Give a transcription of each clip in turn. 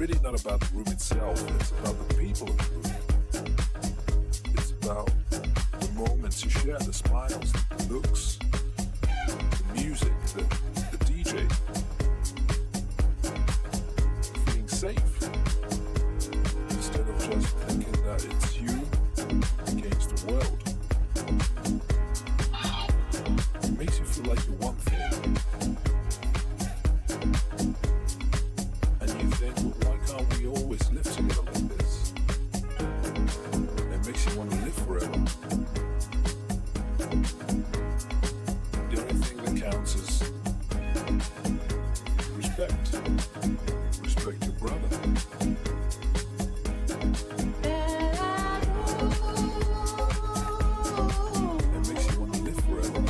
really not about the room itself, it's about the people in the room. It's about the moments you share, the smiles, the looks, the music, the DJ. Feeling safe. Instead of just thinking that it's you against the world. It makes you feel like you're one thing. And you think, well, why can't we always live together like this? It makes you want to live forever. The only thing that counts is respect. Respect your brother. It makes you want to live forever.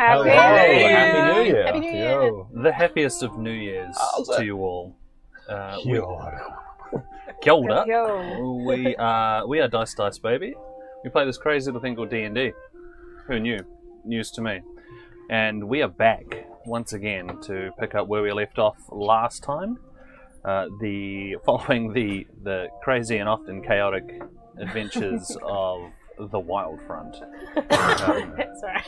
Happy New Year. Happy New Year. Yo. The happiest of New Years to you all. Kia ora. We are Dice Baby. We play this crazy little thing called D&D. Who knew? News to me. And we are back once again to pick up where we left off last time. Following the crazy and often chaotic adventures of the Wild Front. That's right.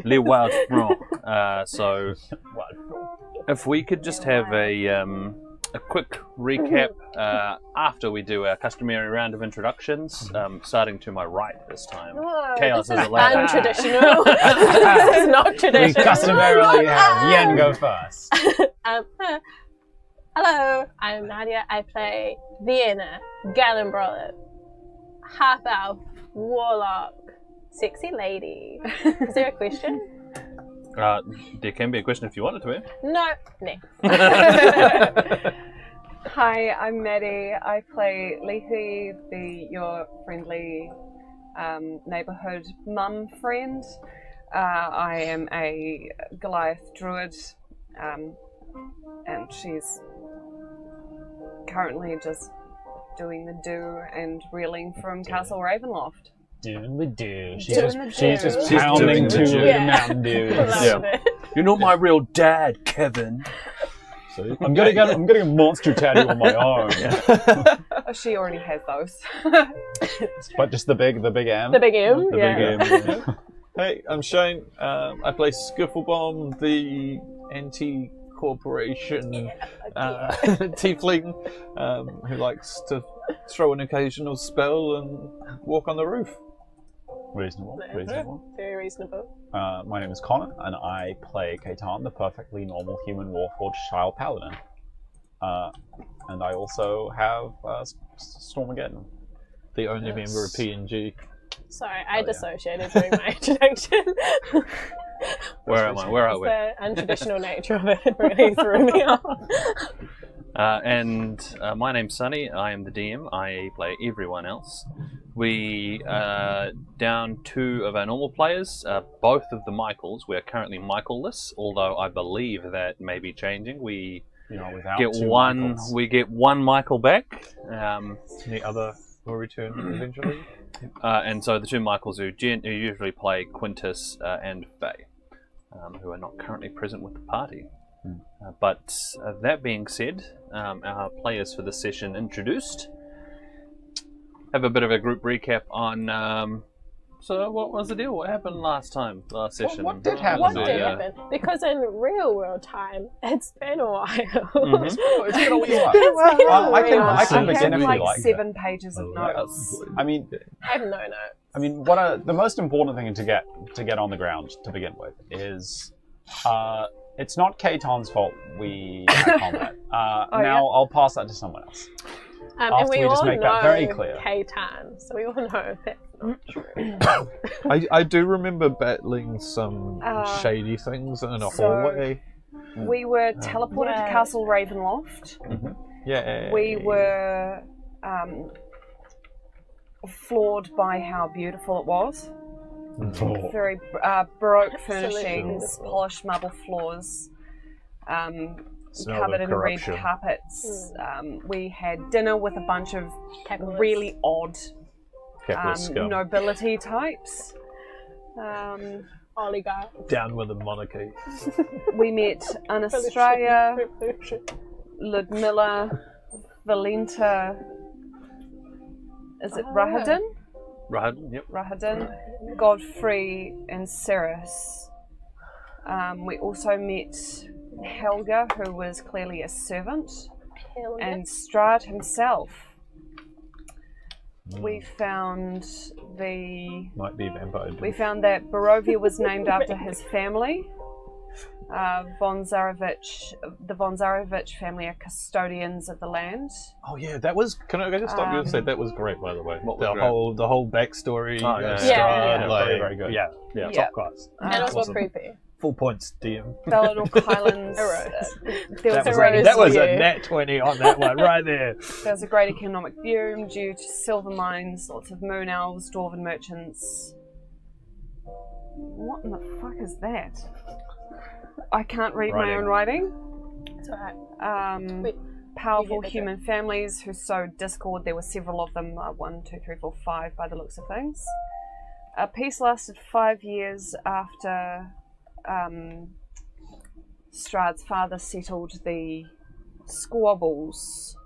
Le Wild Front. So, if we could just have a a quick recap after we do our customary round of introductions, starting to my right this time. No, Chaos this is allowed. untraditional. This is not We traditional. customarily have Yen go first. Hello, I'm Nadia. I play Vienna, Gallenbrother, half elf, warlock, sexy lady. Is there a question? There can be a question if you want it to be. No, next. Hi, I'm Maddie. I play Lethe, your friendly neighbourhood mum friend. I am a Goliath druid, and she's currently just doing the do and reeling from Castle Ravenloft. Doing the do. She's Doing just the do. she's pounding doing the two do. the Mountain Dews. Love it. You're not my real dad, Kevin. So I'm getting a monster tattoo on my arm. Oh, she already has those. But just the big M. The big M, The yeah. big M. Hey, I'm Shane. I play Skifflebomb, the anti-corporation tiefling who likes to throw an occasional spell and walk on the roof. Reasonable. Very reasonable. My name is Connor, and I play Kaitan, the perfectly normal human warforged child paladin. And I also have Stormageddon. The only member of P&G. Sorry, I dissociated during my introduction. Where am I? Where are we? The untraditional nature of it really threw me off. And my name's Sunny. I am the DM. I play everyone else. We are down 2 of our normal players. Both of the Michaels. We are currently Michael-less, although I believe that may be changing. We without get two one. Michaels. We get one Michael back. The other will return eventually. And so the 2 Michaels who usually play Quintus and Faye, who are not currently present with the party. But that being said, our players for this session introduced. Have a bit of a group recap on. So what was the deal? What happened last session? What did happen? What did happen? Because in real world time, it's been a while. Mhm. It's been a while. It's been a I can while. I begin have if you like like. 7 pages of notes. I mean, I have no notes. the most important thing to get on the ground to begin with is it's not Kaitan's fault we had combat. I'll pass that to someone else. And After we we just all make know that very clear. Kaitan, so we all know that's not true. I do remember battling some shady things in a so- hallway. We were teleported to Castle Ravenloft. Yeah. We were floored by how beautiful it was. Very baroque furnishings, Absolutely. polished marble floors, Smell covered of in red corruption. carpets. We had dinner with a bunch of Capitalists. really odd Capitalist scum. nobility types. Oligarch. Down with the monarchy. We met Anastasia, Ludmilla, Valenta. Is it Rahadin? Rahad, yep. Rahadin, Godfrey, and Cyrus. We also met Helga, who was clearly a servant, and Strahd himself. We found Might be vampire. we found that Barovia was named after his family. The Von Zarovich family are custodians of the land. Oh yeah, that was. Can I just stop you and say that was great, by the way. What was The whole backstory. Oh, yeah. Yeah. Like, Very good. Yeah, Yeah. top class. And it was Awesome. creepy. Full points, DM. Bellador Highlands. There was, That was Yeah. a nat 20 on that one right there. there was a great economic boom due to silver mines, lots of moon elves, dwarven merchants. What in the fuck is that? I can't read my own writing. It's alright. Wait, Powerful you get the human families who sowed discord. There were several of them, 1, 2, 3, 4, 5 by the looks of things. Peace lasted 5 years after Strahd's father settled the squabbles.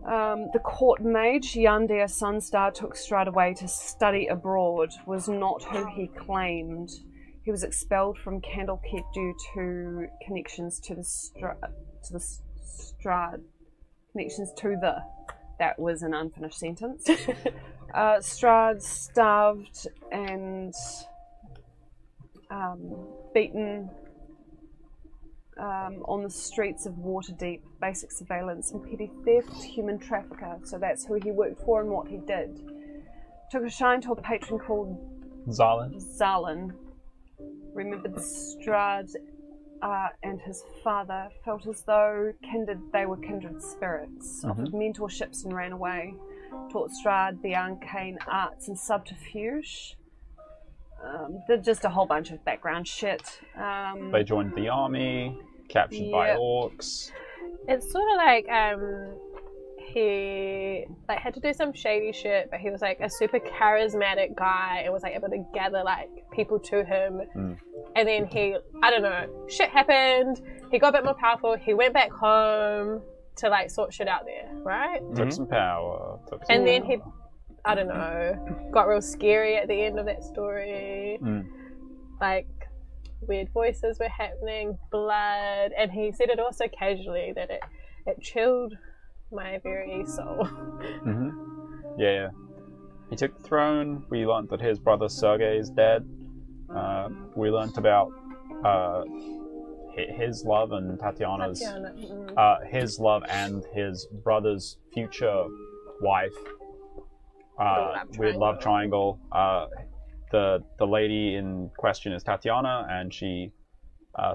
The court mage, Yandir Sunstar, took Strahd away to study abroad, was not who he claimed. He was expelled from Candlekeep due to connections to the Strahd. Connections to the. That was an unfinished sentence. Strahd starved and beaten on the streets of Waterdeep, basic surveillance and petty theft, human trafficker. So that's who he worked for and what he did. Took a shine to a patron called Zalin. Remembered Strahd and his father, felt as though they were kindred spirits, offered mentorships and ran away. Taught Strahd the arcane arts and subterfuge. Did just a whole bunch of background shit. They joined the army, captured by orcs. It's sort of like he had to do some shady shit, but he was like a super charismatic guy and was like able to gather like people to him. And then he, I don't know, shit happened. He got a bit more powerful. He went back home to like sort shit out there, right? Took some power. And then he, I don't know, got real scary at the end of that story. Like weird voices were happening, blood, and he said it also casually that it chilled my very soul. Yeah. He took the throne. We learnt that his brother Sergei is dead. We learnt about his love and Tatiana's his love and his brother's future wife. Weird love triangle. The lady in question is Tatiana, and she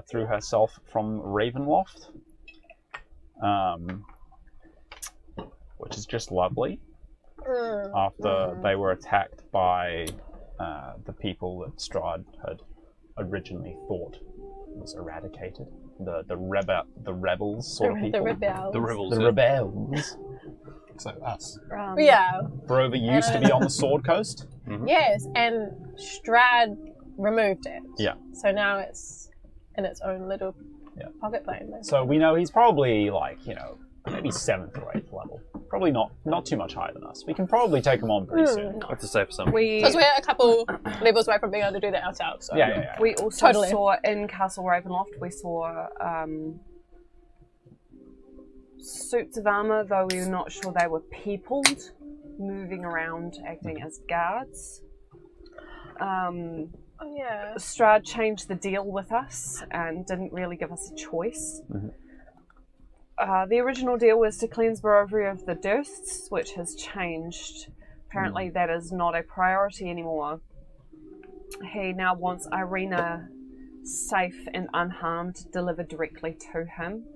threw herself from Ravenloft, which is just lovely. After they were attacked by the people that Strahd had originally thought was eradicated, the rebels sort of people. The rebels. So us. Barovia used to be on the Sword Coast. Yes, and Strahd removed it. Yeah. So now it's in its own little pocket plane. So we know he's probably maybe 7th or 8th level. Probably not too much higher than us. We can probably take him on pretty soon. That's a safe assumption. Because we're a couple levels away from being able to do that ourselves. So. Yeah. We also saw in Castle Ravenloft, we saw suits of armour, though we were not sure they were peopled, moving around, acting as guards. Strahd changed the deal with us and didn't really give us a choice. The original deal was to cleanse Barovia of the Dursts, which has changed. Apparently that is not a priority anymore. He now wants Irina safe and unharmed, delivered directly to him.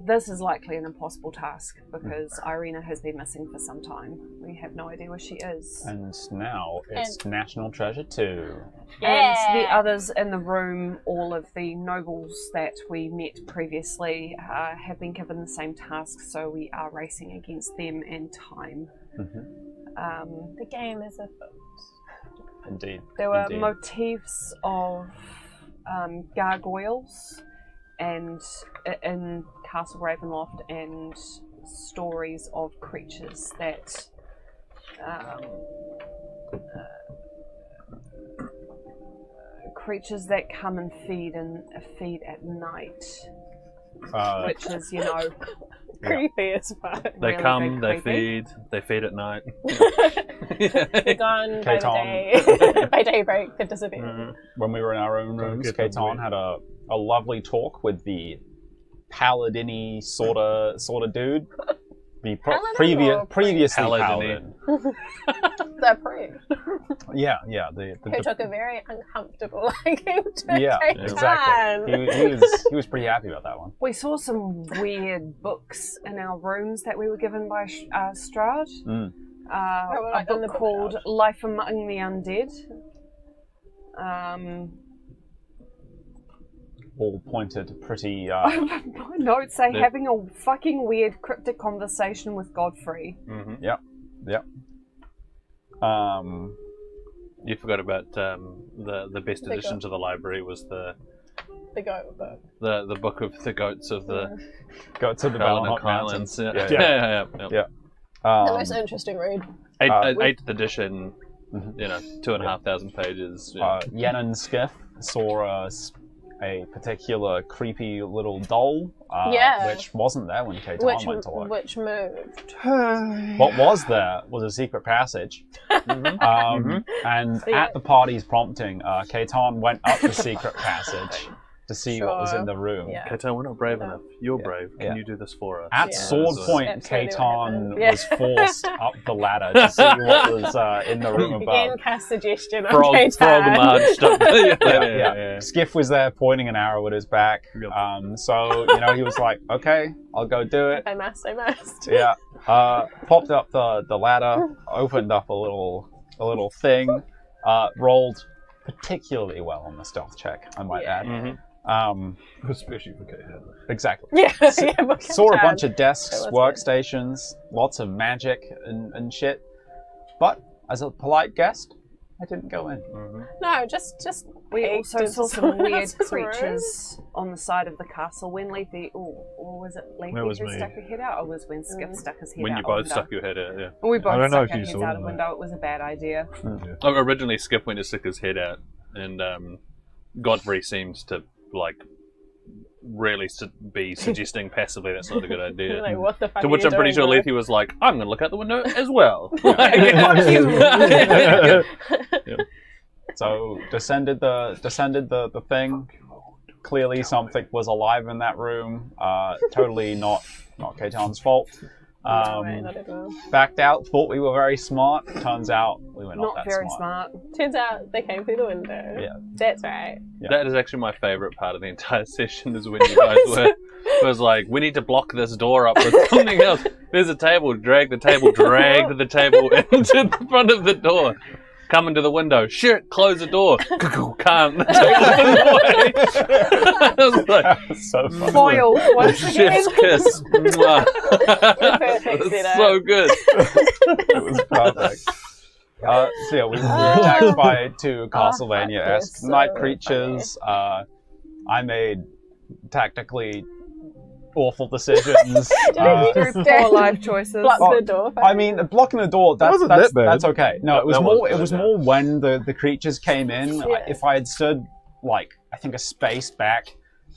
This is likely an impossible task because Irina has been missing for some time. We have no idea where she is. And now it's National Treasure too. And the others in the room, all of the nobles that we met previously, have been given the same task, so we are racing against them and time. The game is afoot. Indeed. There were motifs of gargoyles and in Castle Ravenloft, and stories of creatures that come and feed at night, which is creepy as fuck. They really come, they creepy. they feed at night. They're gone by the day. By daybreak, they disappear. When we were in our own rooms, Kaiton had a lovely talk with the paladin-y sort of dude. The previously paladin. The priest. Yeah. Who took a very uncomfortable liking to Kaiton. Exactly. He was pretty happy about that one. We saw some weird books in our rooms that we were given by Strahd. A book called Life Among the Undead. All pointed pretty... My notes say having a fucking weird cryptic conversation with Godfrey. Yep. You forgot about the best addition to the library was the goat book. The book of the goats of the Goats of the Balanock Mountains. Yeah. The most interesting read. 8th edition. 2,500 pages. Yen and Skiff saw a particular creepy little doll, which wasn't there when Kate went to look. Which moved. What was there was a secret passage. And at the party's prompting, Kaitan went up the secret passage to see what was in the room. Yeah. Kaitan, we're not brave enough. You're brave. Can you do this for us? At sword point, Kaitan was forced up the ladder to see what was in the room above. Again, cast suggestion on Frog Kaitan. marched up. Skiff was there pointing an arrow at his back. So, you know, he was like, okay, I'll go do it. I must. Yeah. Popped up the ladder, opened up a little thing, rolled particularly well on the stealth check, I might add. Especially for Kate. Exactly. Yeah. Saw a bunch of desks, workstations, lots of magic and shit. But as a polite guest, I didn't go in. No, just We peeked also saw some weird else's creatures on the side of the castle when Leafy, or was it Leafy That was who me. stuck her head out, or was when Skip stuck his head When out? you a both window? stuck your head out, yeah. We both I don't know stuck if our you heads saw out a them, window. It was a bad idea. Originally, Skip went to stick his head out, and Godfrey seemed to, like, really be suggesting passively that's not a good idea. Like, what the fuck To are which you I'm pretty doing, sure bro? Leafy was like, I'm going to look out the window as well. So descended the thing. Clearly something was alive in that room. Totally not Kaitan's fault. No way, not at all. Backed out. Thought we were very smart. Turns out we were not Not that very smart. smart. Turns out they came through the window. Yeah. That's right. That is actually my favourite part of the entire session, is when you guys was like, we need to block this door up with something else. There's a table, dragged the table into the front of the door. Come into the window. Shit, close the door. Can't. The table away. I was like, So funny. Foiled once again. chef's kiss. Mwah. Perfect It's setup. so good. It was perfect. So yeah, we were attacked by two Castlevania-esque so night creatures. I made tactically awful decisions. Through poor life choices. Block the door. I mean, blocking the door, that's that bad. that's okay. No, it was That more. wasn't It was bad, more when the creatures came in. Yeah. If I had stood like I think a space back,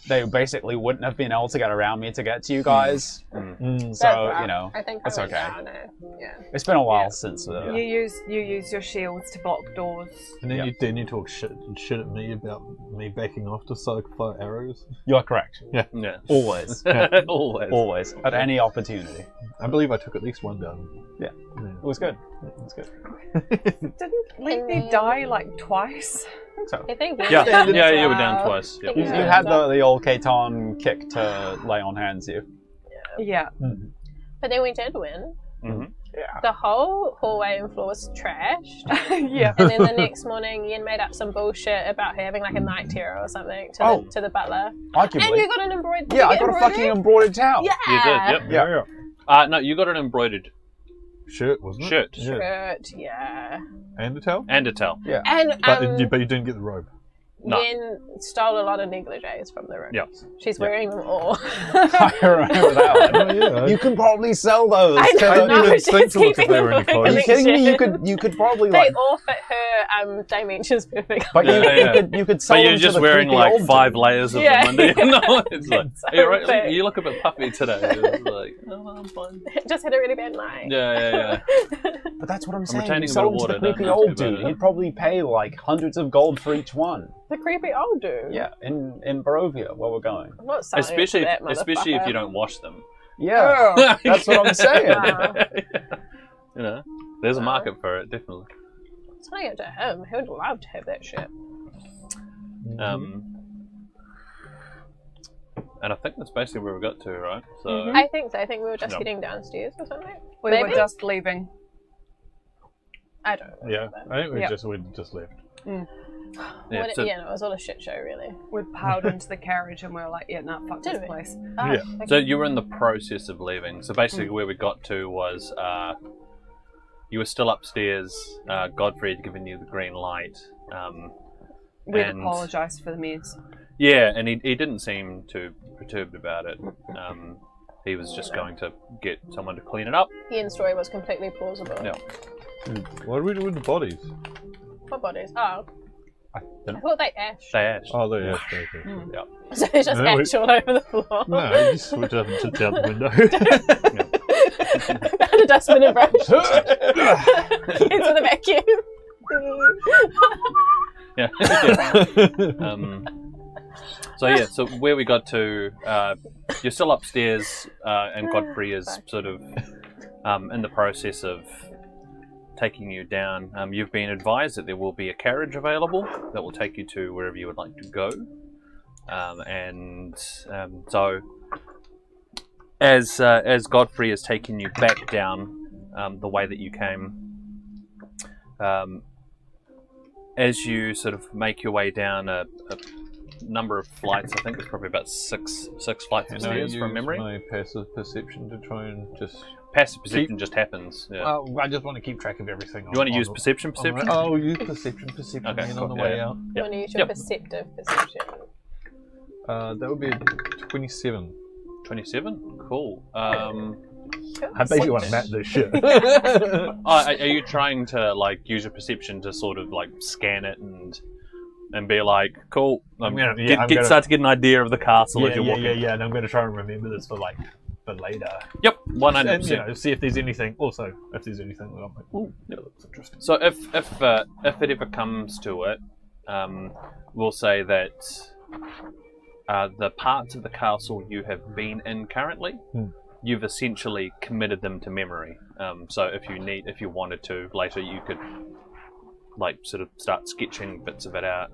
they basically wouldn't have been able to get around me to get to you guys. So you know, I think it's I went okay. down there. Yeah. It's been a while since. You use your shields to block doors. And then you talk shit at me about me backing off to fire arrows. You're correct. Yeah. Always. Always. Always. At any opportunity. I believe I took at least one down. Yeah. It was good. It was good. Didn't Leafy die like twice? I think so. I think Yeah, you were down twice. Yep. You had the old Kaitan kick to lay on hands you. Yeah. But then we did win. Mm-hmm. Yeah. The whole hallway and floor was trashed. Yeah. And then the next morning, Yen made up some bullshit about her having like a night terror or something to the butler. Arguably. And you got an embroidered. Yeah, I got a fucking embroidered towel. Yeah. You did, yep. Yeah. No, you got an embroidered Shirt, wasn't it? shirt Yeah. Shirt, yeah. And a towel? and a towel. Yeah. And But you didn't get the robe. No. Yen stole a lot of negligees from the room. Yeah. She's wearing them all. I remember that one. Oh, yeah. You can probably sell those. I didn't know, even she's think to look if keeping they were any them clothes. Are you kidding me? You could probably They like. all fit her dimensions perfectly. But Yeah. you could sell But them you're to just the wearing creepy like old 5 dude. layers of Yeah. them under you. No, it's like, So you're right, thick. you look a bit puffy today. It's like, oh, I'm fine. Just had a really bad night. Yeah. But that's what I'm saying. retaining You a sell bit them of to the water, creepy don't old have to dude. do that. He'd probably pay like hundreds of gold for each one. The creepy old dude. Yeah, in Barovia, where we're going. I'm not selling Especially, it to that especially if motherfucker. you don't wash them. Yeah, that's what I'm saying. You know, there's a market for it, definitely. Selling it to him. He would love to have that shit. And I think that's basically where we got to, right? So I think so. I think we were just Yeah. heading downstairs or something. We Maybe? were just leaving. I don't know. Yeah, I think we Yeah. just left. yeah, What so, yeah, no, it was all a shit show, really. We piled into the carriage and we were like, yeah, nah, fuck Did this we? place. Oh, Yeah. okay. so you were in the process of leaving. So basically, where we got to was you were still upstairs. Godfrey had given you the green light. We'd and- apologised for the mess. Yeah, and he didn't seem too perturbed about it. He was just going to get someone to clean it up. Ian's story was completely plausible. Yeah. What do we do with the bodies? What bodies? Oh, I thought they ashed. They ashed. Oh, they ashed. Okay. Yeah. So there's just ash all over the floor. No, you just switch up and sit out the window. Found a dustbin and brush. Into the vacuum. Yeah. So where we got to, you're still upstairs, and Godfrey is sort of in the process of taking you down. You've been advised that there will be a carriage available that will take you to wherever you would like to go. So as Godfrey is taking you back down the way that you came, as you sort of make your way down a number of flights, I think it's probably about six flights of stairs from memory. My passive perception to try and just... Passive perception just happens. Yeah. Well, I just want to keep track of everything. You want to use perception? Oh, use perception, okay, and cool. on the way out. You want to use your perceptive perception. That would be 27. 27? Cool. I basically want to map this shit. Are you trying to like use your perception to sort of like scan it and be like, cool, start to get an idea of the castle as you're walking? Yeah, and I'm going to try and remember this for later. Yep, 100%. And, see if there's anything. Also, if there's anything that I'm like, ooh, that looks interesting. So if it ever comes to it, we'll say that the parts of the castle you have been in currently, you've essentially committed them to memory. So if you wanted to later, you could like sort of start sketching bits of it out.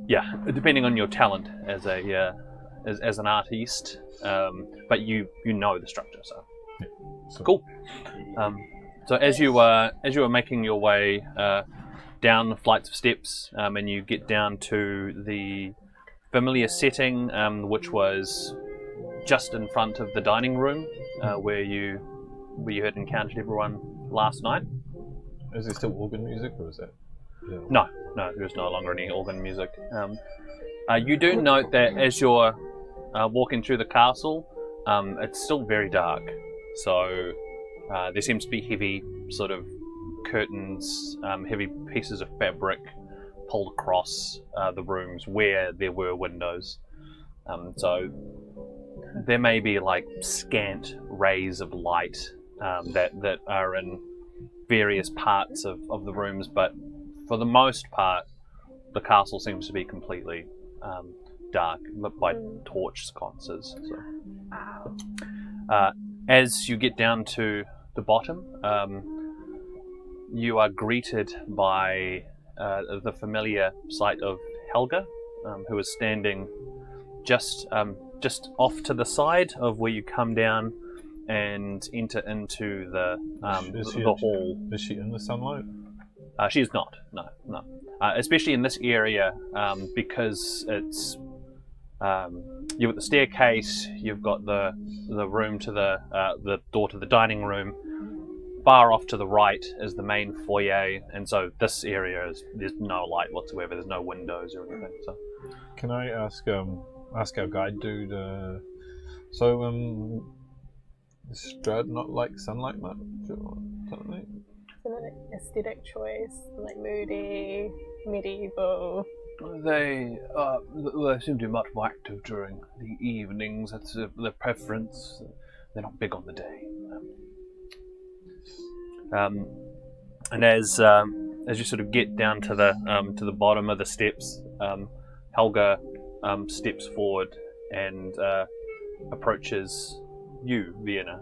Yeah, depending on your talent as an artiste, but you know the structure, so cool. So as you were making your way down the flights of steps, and you get down to the familiar setting, which was just in front of the dining room, where you had encountered everyone last night. Is there still organ music, or is that? Yeah. No, there's no longer any organ music. You do note that as you're walking through the castle, it's still very dark. So there seems to be heavy sort of curtains, heavy pieces of fabric pulled across the rooms where there were windows. So there may be like scant rays of light that are in various parts of the rooms, but for the most part, the castle seems to be completely dark, lit by torch sconces. So. As you get down to the bottom, you are greeted by the familiar sight of Helga, who is standing just off to the side of where you come down and enter into the hall. Is she in the sunlight? She is not. No. Especially in this area, because it's you've got the staircase, you've got the room to the door to the dining room. Far off to the right is the main foyer, and so this area there's no light whatsoever. There's no windows or anything. So, can I ask our guide dude? Is Strahd not like sunlight much or something? It's an aesthetic choice, like moody, medieval. They seem to be much more active during the evenings. That's their preference. They're not big on the day. And as you sort of get down to the bottom of the steps, Helga steps forward and approaches you, Vienna.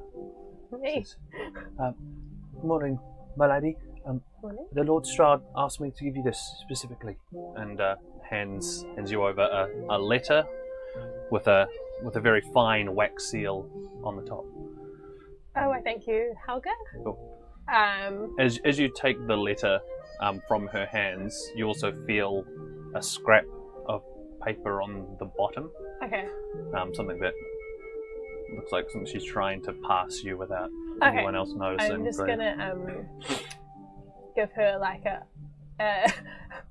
Hey. Morning, my lady. Morning. The Lord Strahd asked me to give you this specifically, and hands you over a letter with a very fine wax seal on the top. Oh, I thank you, Helga. Cool. As you take the letter from her hands, you also feel a scrap of paper on the bottom. Okay. Something that looks like something she's trying to pass you without anyone else noticing. I'm just gonna give her like a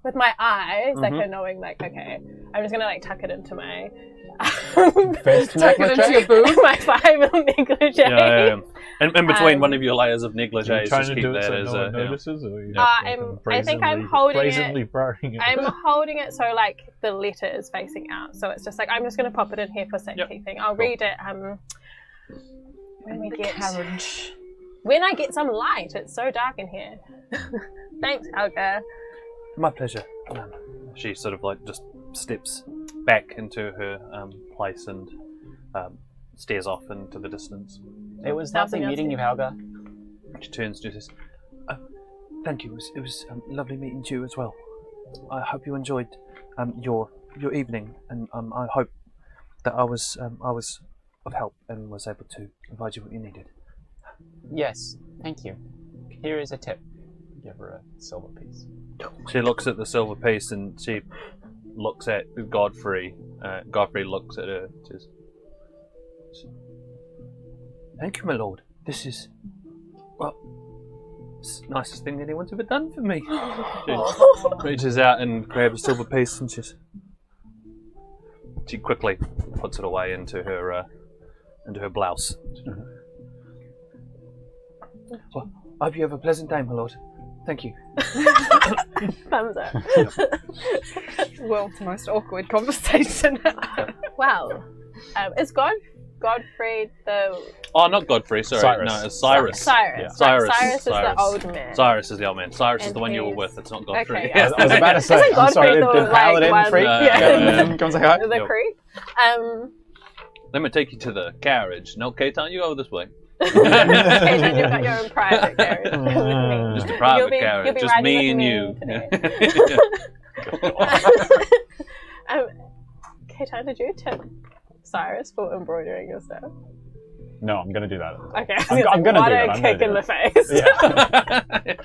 with my eyes, like her knowing, like, okay. I'm just gonna like tuck it into my tuck it into your boob. my 5mm negligee. Yeah. in between one of your layers of negligees, trying just to keep do it that so as no a. one notices, or you I think I'm holding brazenly it. throwing it. I'm holding it so like the letter is facing out, so it's just like I'm just going to pop it in here for safekeeping. I'll read it when we get carriage. When I get some light. It's so dark in here. Thanks, Helga. My pleasure. She sort of like just steps back into her place and stares off into the distance. It was lovely meeting you, Helga. She turns to this. Thank you. It was lovely meeting you as well. I hope you enjoyed your evening, and I hope that I was of help and was able to provide you what you needed. Yes, thank you. Here is a tip. Give her a silver piece. She looks at the silver piece and she looks at Godfrey. Godfrey looks at her. Says, "Thank you, my lord. This is, well, it's the nicest thing anyone's ever done for me." She reaches out and grabs a silver piece and she quickly puts it away into her blouse. Well, I hope you have a pleasant day, my lord. Thank you. Thumbs up. World's most awkward conversation. Well, is Godfrey the... Oh, not Godfrey, sorry. Cyrus. No, it's Cyrus. Cyrus. Yeah. Right, Cyrus. Cyrus is the old man. Cyrus is the old man. Cyrus is And the one you were he's- with. It's not Godfrey. Okay, I was about to say, Isn't I'm sorry, Godfrey did the, Paladin like, freak one- Yeah. come say hi? The Yep. creep? Let me take you to the carriage. No, K-Town, you go this way. Okay, then you've got your own private carriage with me. Just a private You'll be carriage. Just riding me with and me you. today. K-Town, did you tip Cyrus for embroidering your stuff? No, I'm going to do that. Okay, I'm gonna what do a that, I'm kick gonna in do the face. Yeah.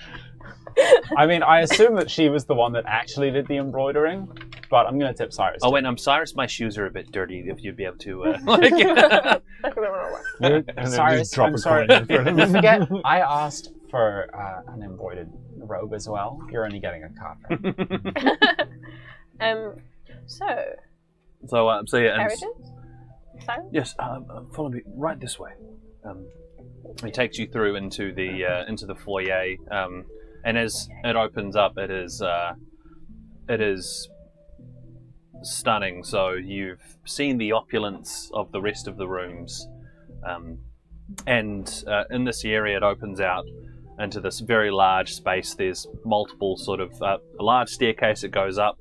I mean, I assume that she was the one that actually did the embroidering, but I'm going to tip Cyrus. Oh, wait, I'm Cyrus. My shoes are a bit dirty. If you'd be able to, Cyrus, drop I'm a sorry. coin in front of You him. forget, I asked for an embroidered robe as well. You're only getting a carpet. So yeah, and Carriages? Cyrus? yes, follow me right this way. He takes you through into the foyer, and as it opens up, it is stunning. So you've seen the opulence of the rest of the rooms, and in this area, it opens out into this very large space. There's multiple sort of a large staircase that goes up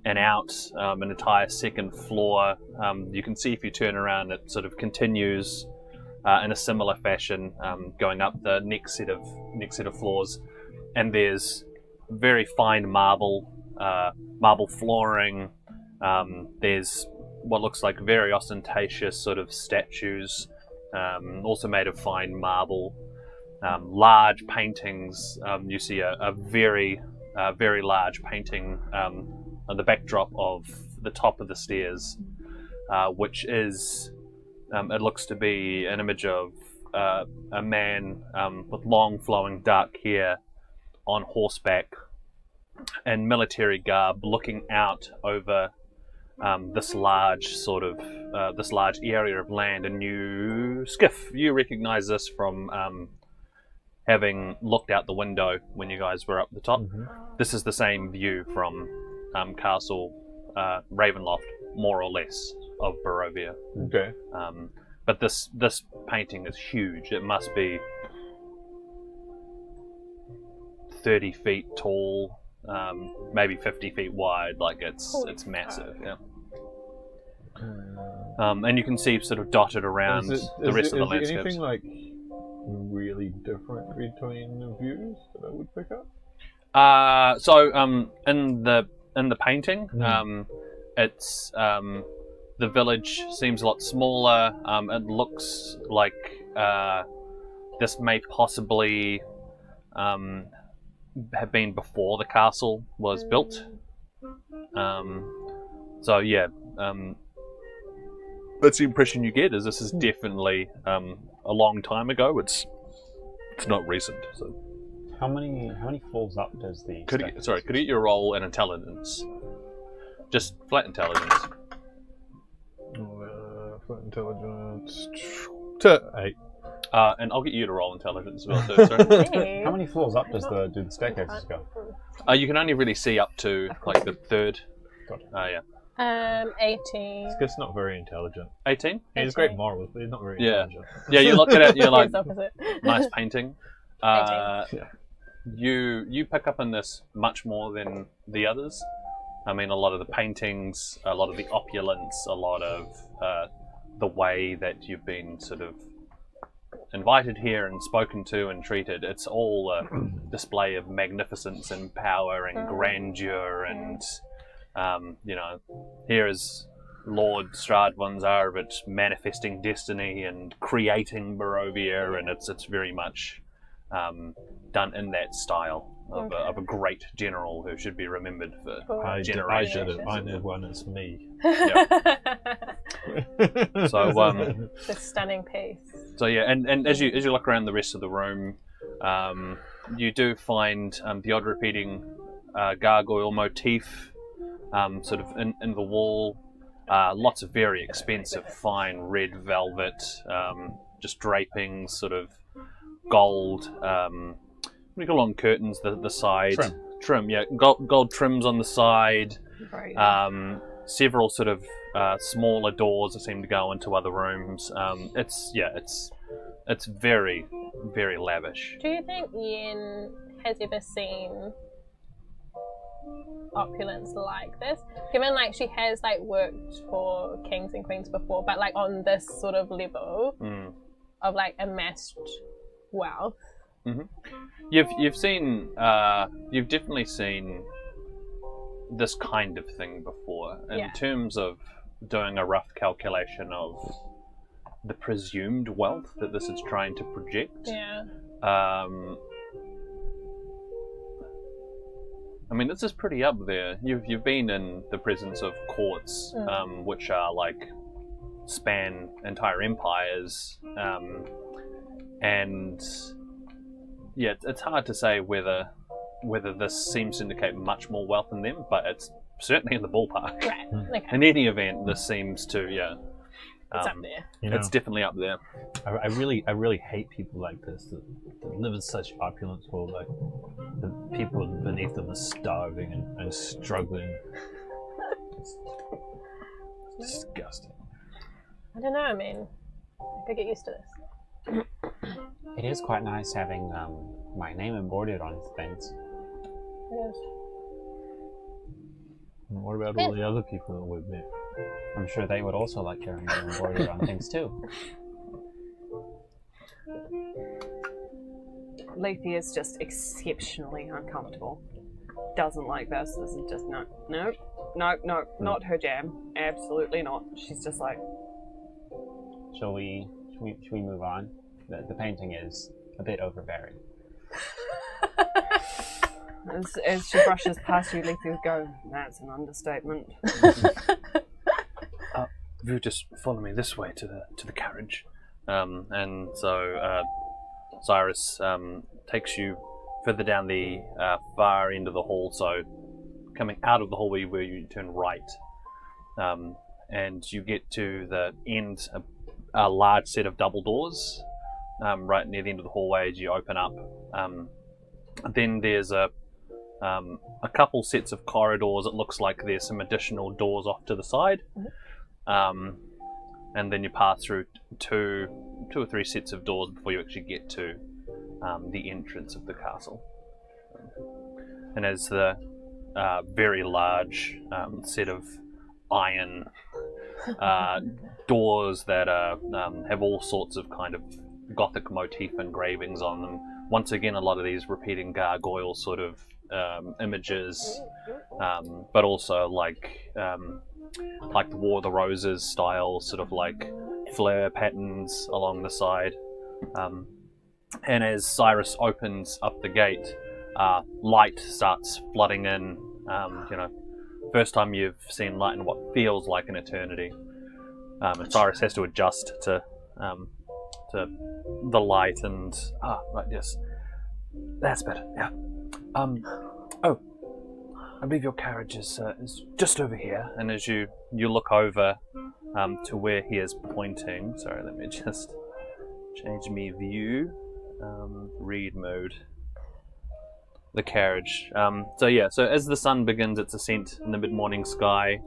and out, an entire second floor. You can see if you turn around, it sort of continues in a similar fashion, going up the next set of floors. And there's very fine marble flooring. There's what looks like very ostentatious sort of statues, also made of fine marble. Large paintings. You see a very large painting on the backdrop of the top of the stairs, which is, it looks to be an image of a man with long flowing dark hair on horseback and military garb, looking out over this large area of land. And you recognize this from having looked out the window when you guys were up the top. Mm-hmm. This is the same view from Castle Ravenloft, more or less, of Barovia. Okay. But this painting is huge. It must be 30 feet tall, maybe 50 feet wide. Like it's massive. Yeah. And you can see sort of dotted around the rest of the landscapes. Anything like really different between the views that I would pick up? In the painting, it's the village seems a lot smaller. It looks like this may possibly have been before the castle was built. So yeah, that's the impression you get. Is this is definitely a long time ago. It's not recent. So. How many floors up does the... Could you get your roll in intelligence? Just flat intelligence. Flat intelligence. 8. And I'll get you to roll intelligence as well. Too, sorry. Hey. How many floors up do the staircases go? You can only really see up to like the third. Got it. Yeah. 18. It's not very intelligent. 18? He's great morals, but he's not very Yeah. intelligent. Yeah, you look at it, you're like, It's opposite. nice painting. 18. You pick up on this much more than the others. I mean, a lot of the paintings, a lot of the opulence, a lot of the way that you've been sort of invited here and spoken to and treated. It's all a display of magnificence and power and grandeur and, here is Lord Strahd von Zarovich manifesting destiny and creating Barovia, and it's very much done in that style of a great general who should be remembered for generations. I did one. It's me. So The stunning piece. So yeah, and as you look around the rest of the room, you do find the odd repeating gargoyle motif, sort of in the wall. Lots of very expensive, fine red velvet, just drapings, sort of gold. What do you call on curtains? The side trim. Yeah, gold trims on the side. Right. Several sort of smaller doors that seem to go into other rooms. It's very, very lavish. Do you think Yen has ever seen opulence like this? Given like she has like worked for kings and queens before, but like on this sort of level of like amassed wealth. Mm-hmm. You've definitely seen this kind of thing before in terms of doing a rough calculation of the presumed wealth that this is trying to project. Yeah. I mean, this is pretty up there. You've been in the presence of courts, which are like span entire empires, and yeah, it's hard to say whether this seems to indicate much more wealth in them, but it's certainly in the ballpark. Right. Okay. In any event, this seems to It's up there. It's definitely up there. I really hate people like this that live in such opulence while like the people beneath them are starving and struggling. It's disgusting. I don't know, I mean, I could get used to this. It is quite nice having my name embroidered on things. It is. And what about all the other people that we've met? I'm sure they would also like their name embroidered on things too. Leafy is just exceptionally uncomfortable. Doesn't like this. This is just no, not her jam. Absolutely not. She's just like. Shall we move on? The painting is a bit overbearing. As she brushes past you, Leafy would go, "That's an understatement." If you just follow me this way to the carriage, and so Cyrus takes you further down the far end of the hall. So coming out of the hallway where you turn right, and you get to the end, a large set of double doors, right near the end of the hallway as you open up. Then there's a couple sets of corridors. It looks like there's some additional doors off to the side. And then you pass through two or three sets of doors before you actually get to the entrance of the castle. And as the very large set of iron doors that have all sorts of kind of Gothic motif engravings on them. Once again, a lot of these repeating gargoyle sort of images, but also like the War of the Roses style, sort of like flare patterns along the side. And as Cyrus opens up the gate, light starts flooding in. First time you've seen light in what feels like an eternity. And Cyrus has to adjust to the light and right, yes, that's better. Yeah. Oh, I believe your carriage is just over here. And as you look over to where he is pointing, sorry, let me just Change me view. Read mode. The carriage. So as the sun begins its ascent in the mid-morning sky,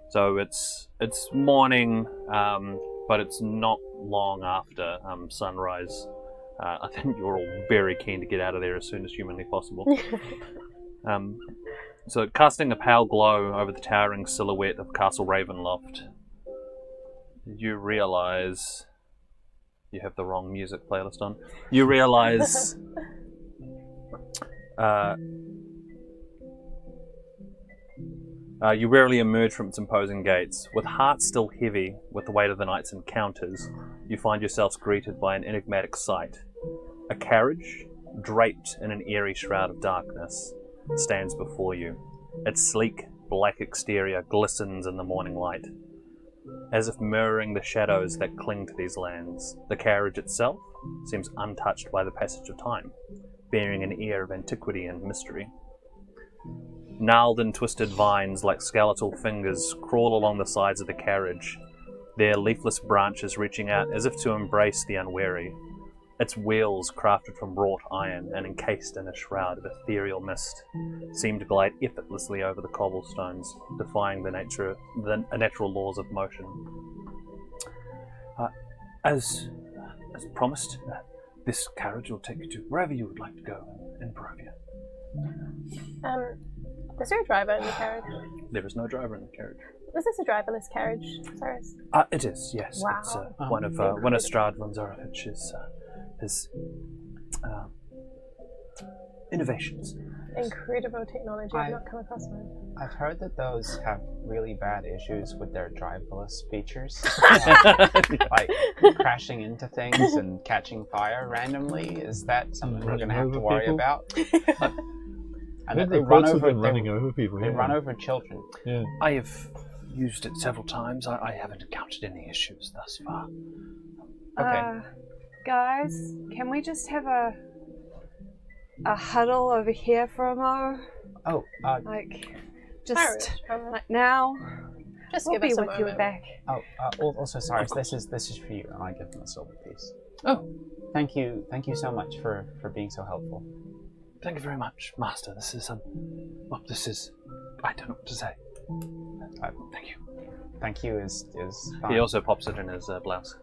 so it's morning, but it's not long after sunrise. I think you're all very keen to get out of there as soon as humanly possible. So casting a pale glow over the towering silhouette of Castle Ravenloft, you realise you have the wrong music playlist on. You realise you rarely emerge from its imposing gates. With hearts still heavy with the weight of the night's encounters, you find yourselves greeted by an enigmatic sight. A carriage, draped in an eerie shroud of darkness, stands before you. Its sleek, black exterior glistens in the morning light, as if mirroring the shadows that cling to these lands. The carriage itself seems untouched by the passage of time, bearing an air of antiquity and mystery. Gnarled and twisted vines like skeletal fingers crawl along the sides of the carriage, their leafless branches reaching out as if to embrace the unwary. Its wheels, crafted from wrought iron and encased in a shroud of ethereal mist, seem to glide effortlessly over the cobblestones, defying the natural laws of motion. As promised, this carriage will take you to wherever you would like to go in Barovia. Is there a driver in the carriage? There is no driver in the carriage. Is this a driverless carriage, Cyrus? It is, yes. Wow. It's one of Strahd von Zarovich's his innovations. Incredible technology. I've not come across one. I've heard that those have really bad issues with their driverless features. Like crashing into things and catching fire randomly. Is that something we're going to have to worry about? And that they run over people. They run over children. Yeah. I have used it several times. I haven't encountered any issues thus far. Okay. Guys, can we just have a huddle over here for a mo? Oh, just like now. Just we'll give us be a with you moment. back. Also, Cyrus, this is for you, and I give them a silver piece. Oh, thank you so much for being so helpful. Thank you very much, Master. This is I don't know what to say. Thank you. Thank you is fine. He also pops it in his blouse.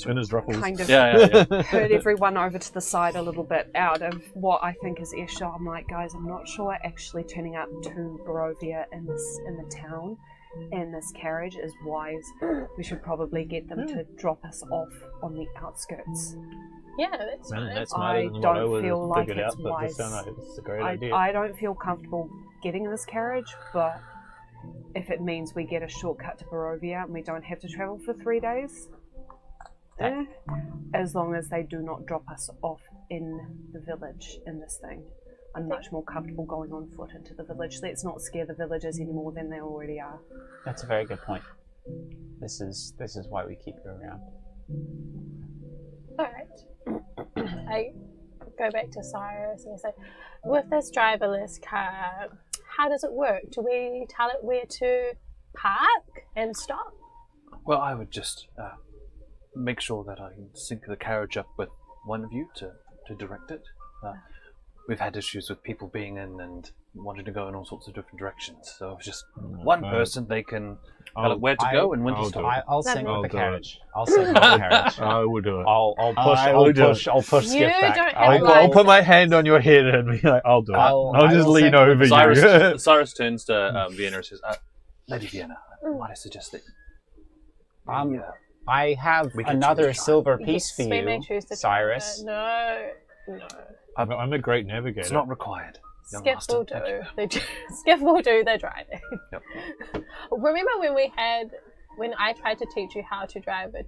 In his ruffles. Kind of Yeah. herd everyone over to the side a little bit out of what I think is earshot. I'm like, guys, I'm not sure actually turning up to Barovia in the town in this carriage is wise. We should probably get them to drop us off on the outskirts. Yeah, that's fine. That's I than don't what I would feel have like figured it's out, but wise. this sounds like it's a great idea. I don't feel comfortable getting in this carriage, but if it means we get a shortcut to Barovia and we don't have to travel for 3 days, as long as they do not drop us off in the village in this thing. I'm much more comfortable going on foot into the village. Let's not scare the villagers any more than they already are. That's a very good point. This is why we keep you around. Alright. I go back to Cyrus and I say, with this driverless car, how does it work? Do we tell it where to park and stop? Well, I would just make sure that I can sync the carriage up with one of you to direct it. We've had issues with people being in and wanting to go in all sorts of different directions. So if it's just one person, they can tell it where to go and when to stop. I'll sing with the carriage. I'll sing with the carriage. I will do it. I'll push Skiff back. I'll put my hand on your head and be like, I'll do it. I'll just lean over you. Cyrus turns to Vienna and says, Lady Vienna, might I suggest that... I have another silver piece for you, Cyrus. No. I'm a great navigator. It's not required. Skiff will do. Skiff will do the driving. Yep. Remember when I tried to teach you how to drive it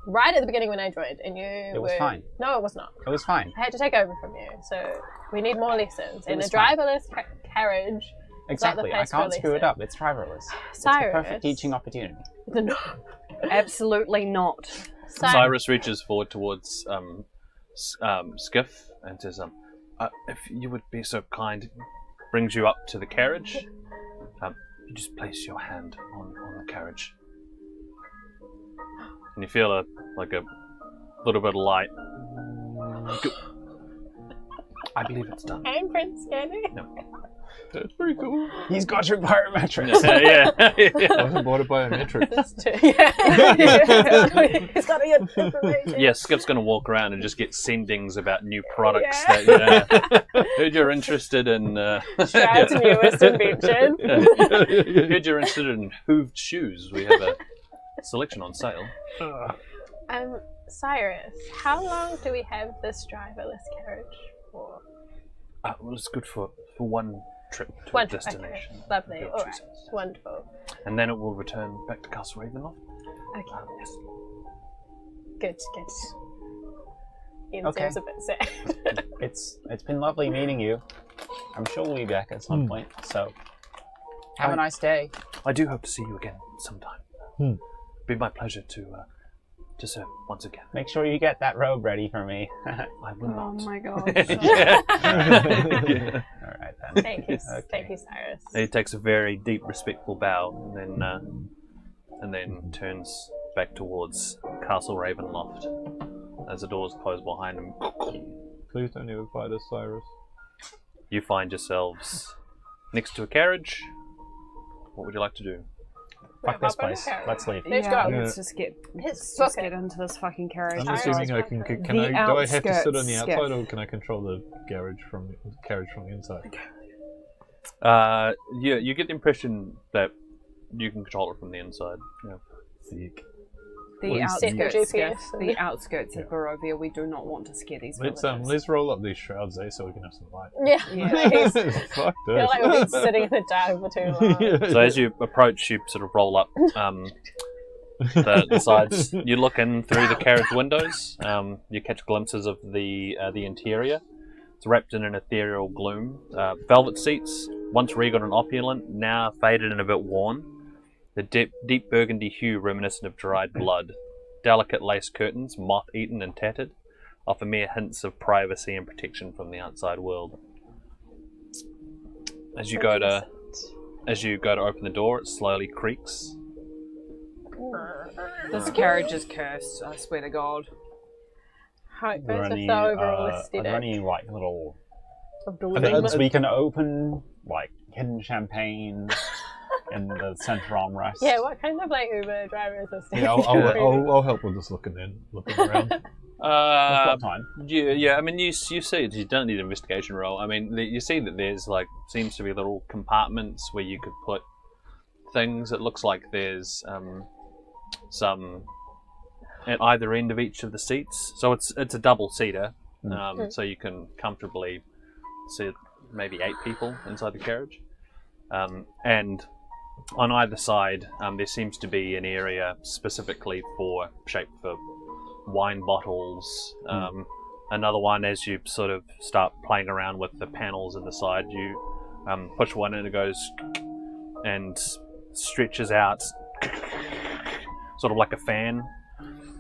right at the beginning when I joined, and It was fine. No, it was not. It was fine. I had to take over from you, so we need more lessons. And a driverless carriage. Exactly. I can't screw it up. It's driverless. Cyrus. It's the perfect teaching opportunity. No. Absolutely not. Cyrus reaches forward towards Skiff and says, if you would be so kind, brings you up to the carriage. You just place your hand on the carriage. And you feel a little bit of light. I believe it's done. I'm Prince Scanny. No. That's pretty cool. He's got your biometrics. Yeah. I wasn't bought a biometric. That's true. Yeah. It's got to get information. Yeah, Skip's going to walk around and just get sendings about new products that heard you're interested in. Strahd's newest invention. Heard you're interested in hooved shoes. We have a selection on sale. Cyrus, how long do we have this driverless carriage for? Well, it's good for one trip to One a destination. Okay. Lovely. Your All right. choices. Wonderful. And then it will return back to Castle Ravenloft. Okay. Yes. Good. Ian Okay. seems a bit sad. It's been lovely meeting you. I'm sure we'll be back at some point. So have a nice day. I do hope to see you again sometime. It'd be my pleasure to serve once again. Make sure you get that robe ready for me. I will Oh not. my god. All right then. Thank you, Cyrus. He takes a very deep, respectful bow, and then turns back towards Castle Ravenloft as the doors close behind him. Please don't ever fight us, Cyrus. You find yourselves next to a carriage. What would you like to do? Fuck this Hop on the place. carriage. Let's leave. Let's Yeah, go. let's just get Okay. into this fucking carriage. I'm Cyrus assuming I was can. perfect. Can I? Do I have to sit on the outskirts, outside, yeah. or can I control the carriage from the inside? You get the impression that you can control it from the inside. Yeah. Sick. The Set the outskirts, GPS. the outskirts of Barovia. We do not want to scare these Let's villagers. let's roll up these shrouds, so we can have some light. Yeah. Yeah. Please. Fuck I feel this. like we've been sitting in the dark for too long. So as you approach, you sort of roll up the sides. You look in through the carriage windows. You catch glimpses of the interior. It's wrapped in an ethereal gloom. Velvet seats, once regal and opulent, now faded and a bit worn. The deep burgundy hue reminiscent of dried blood. Delicate lace curtains, moth-eaten and tattered, offer mere hints of privacy and protection from the outside world. As you go to open the door, it slowly creaks. This carriage is cursed. I swear to God. How it Are there goes with any, the overall are there aesthetic any like little of the things we can open, like hidden champagne in the center armrest? Yeah, what kind of like Uber driver is this? Yeah, I'll help with this looking around. We've got time. Yeah. I mean, you see it. You don't need an investigation roll. I mean, you see that there's seems to be little compartments where you could put things. It looks like there's some at either end of each of the seats. So it's a double seater. So you can comfortably sit maybe 8 people inside the carriage. And on either side, there seems to be an area specifically shaped for wine bottles. Another one, as you sort of start playing around with the panels in the side, you push one and it goes and stretches out, sort of like a fan,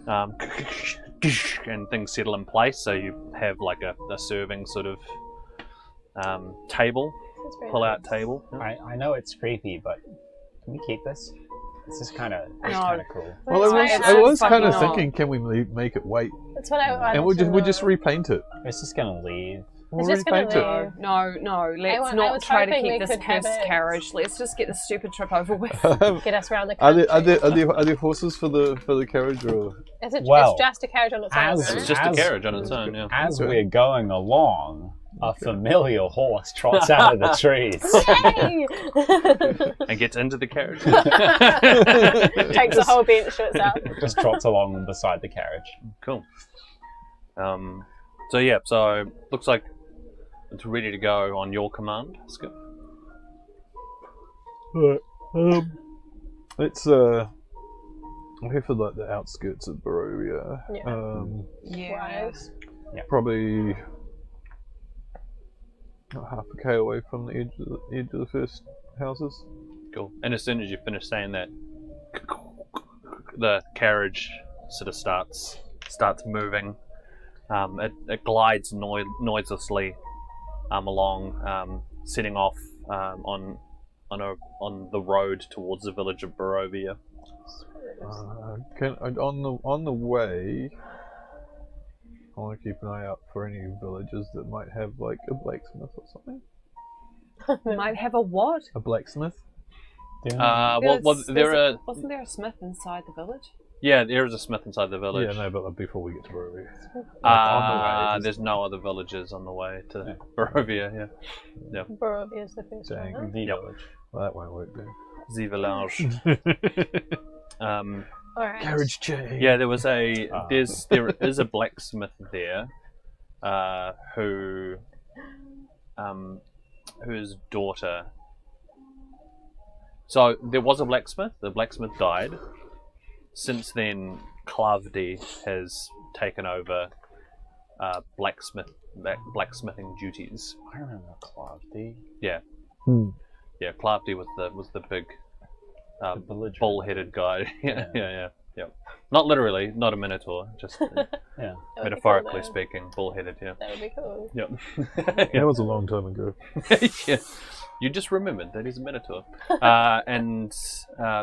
and things settle in place. So you have like a serving sort of table, pull-out table. I know it's creepy, but can we keep this? This is kind of cool. Well, I was kind of thinking, can we make it wait? That's what I And we'll just repaint it. It's just gonna leave. We'll just gonna repaint it. leave. No. Let's I not was try to hoping we keep this could have cursed it. carriage. Let's just get the stupid trip over with. Get us around the Are country. there horses for the carriage, or? Is it, Well, it's just a carriage on its own, as- right? It's just a As- carriage on its own, yeah. As Okay. we're going along, a familiar horse trots out of the trees. Yay! And gets into the carriage. Takes the whole bench to itself. Just trots along beside the carriage. Cool. So looks like it's ready to go on your command, Skip. Right. Let's I'm here for like the outskirts of Barovia. Yeah. Yes. Probably not half a k away from the edge of the first houses. Cool. And as soon as you finish saying that, the carriage sort of starts moving. It glides noiselessly along, setting off on the road towards the village of Barovia. On the way, I want to keep an eye out for any villages that might have like a blacksmith or something. Might have a what? A blacksmith. Wasn't there a smith inside the village? Yeah, there is a smith inside the village. Yeah, no, but before we get to Barovia. On the way. There's no other villages on the way to Barovia, yeah. Barovia is the first one, huh? The village. Well, that won't work then. The village. Alright. Carriage change. Yeah, there is a blacksmith there, whose daughter. So there was a blacksmith. The blacksmith died. Since then, Clavdi has taken over blacksmithing duties. I remember Clavdi. Yeah. Yeah, Clavdi was the big bull-headed guy. yeah. Not literally, not a minotaur, just metaphorically cool, speaking, bull-headed. Yeah. That would be cool. Yep. That was a long time ago. Yeah. You just remembered that he's a minotaur. And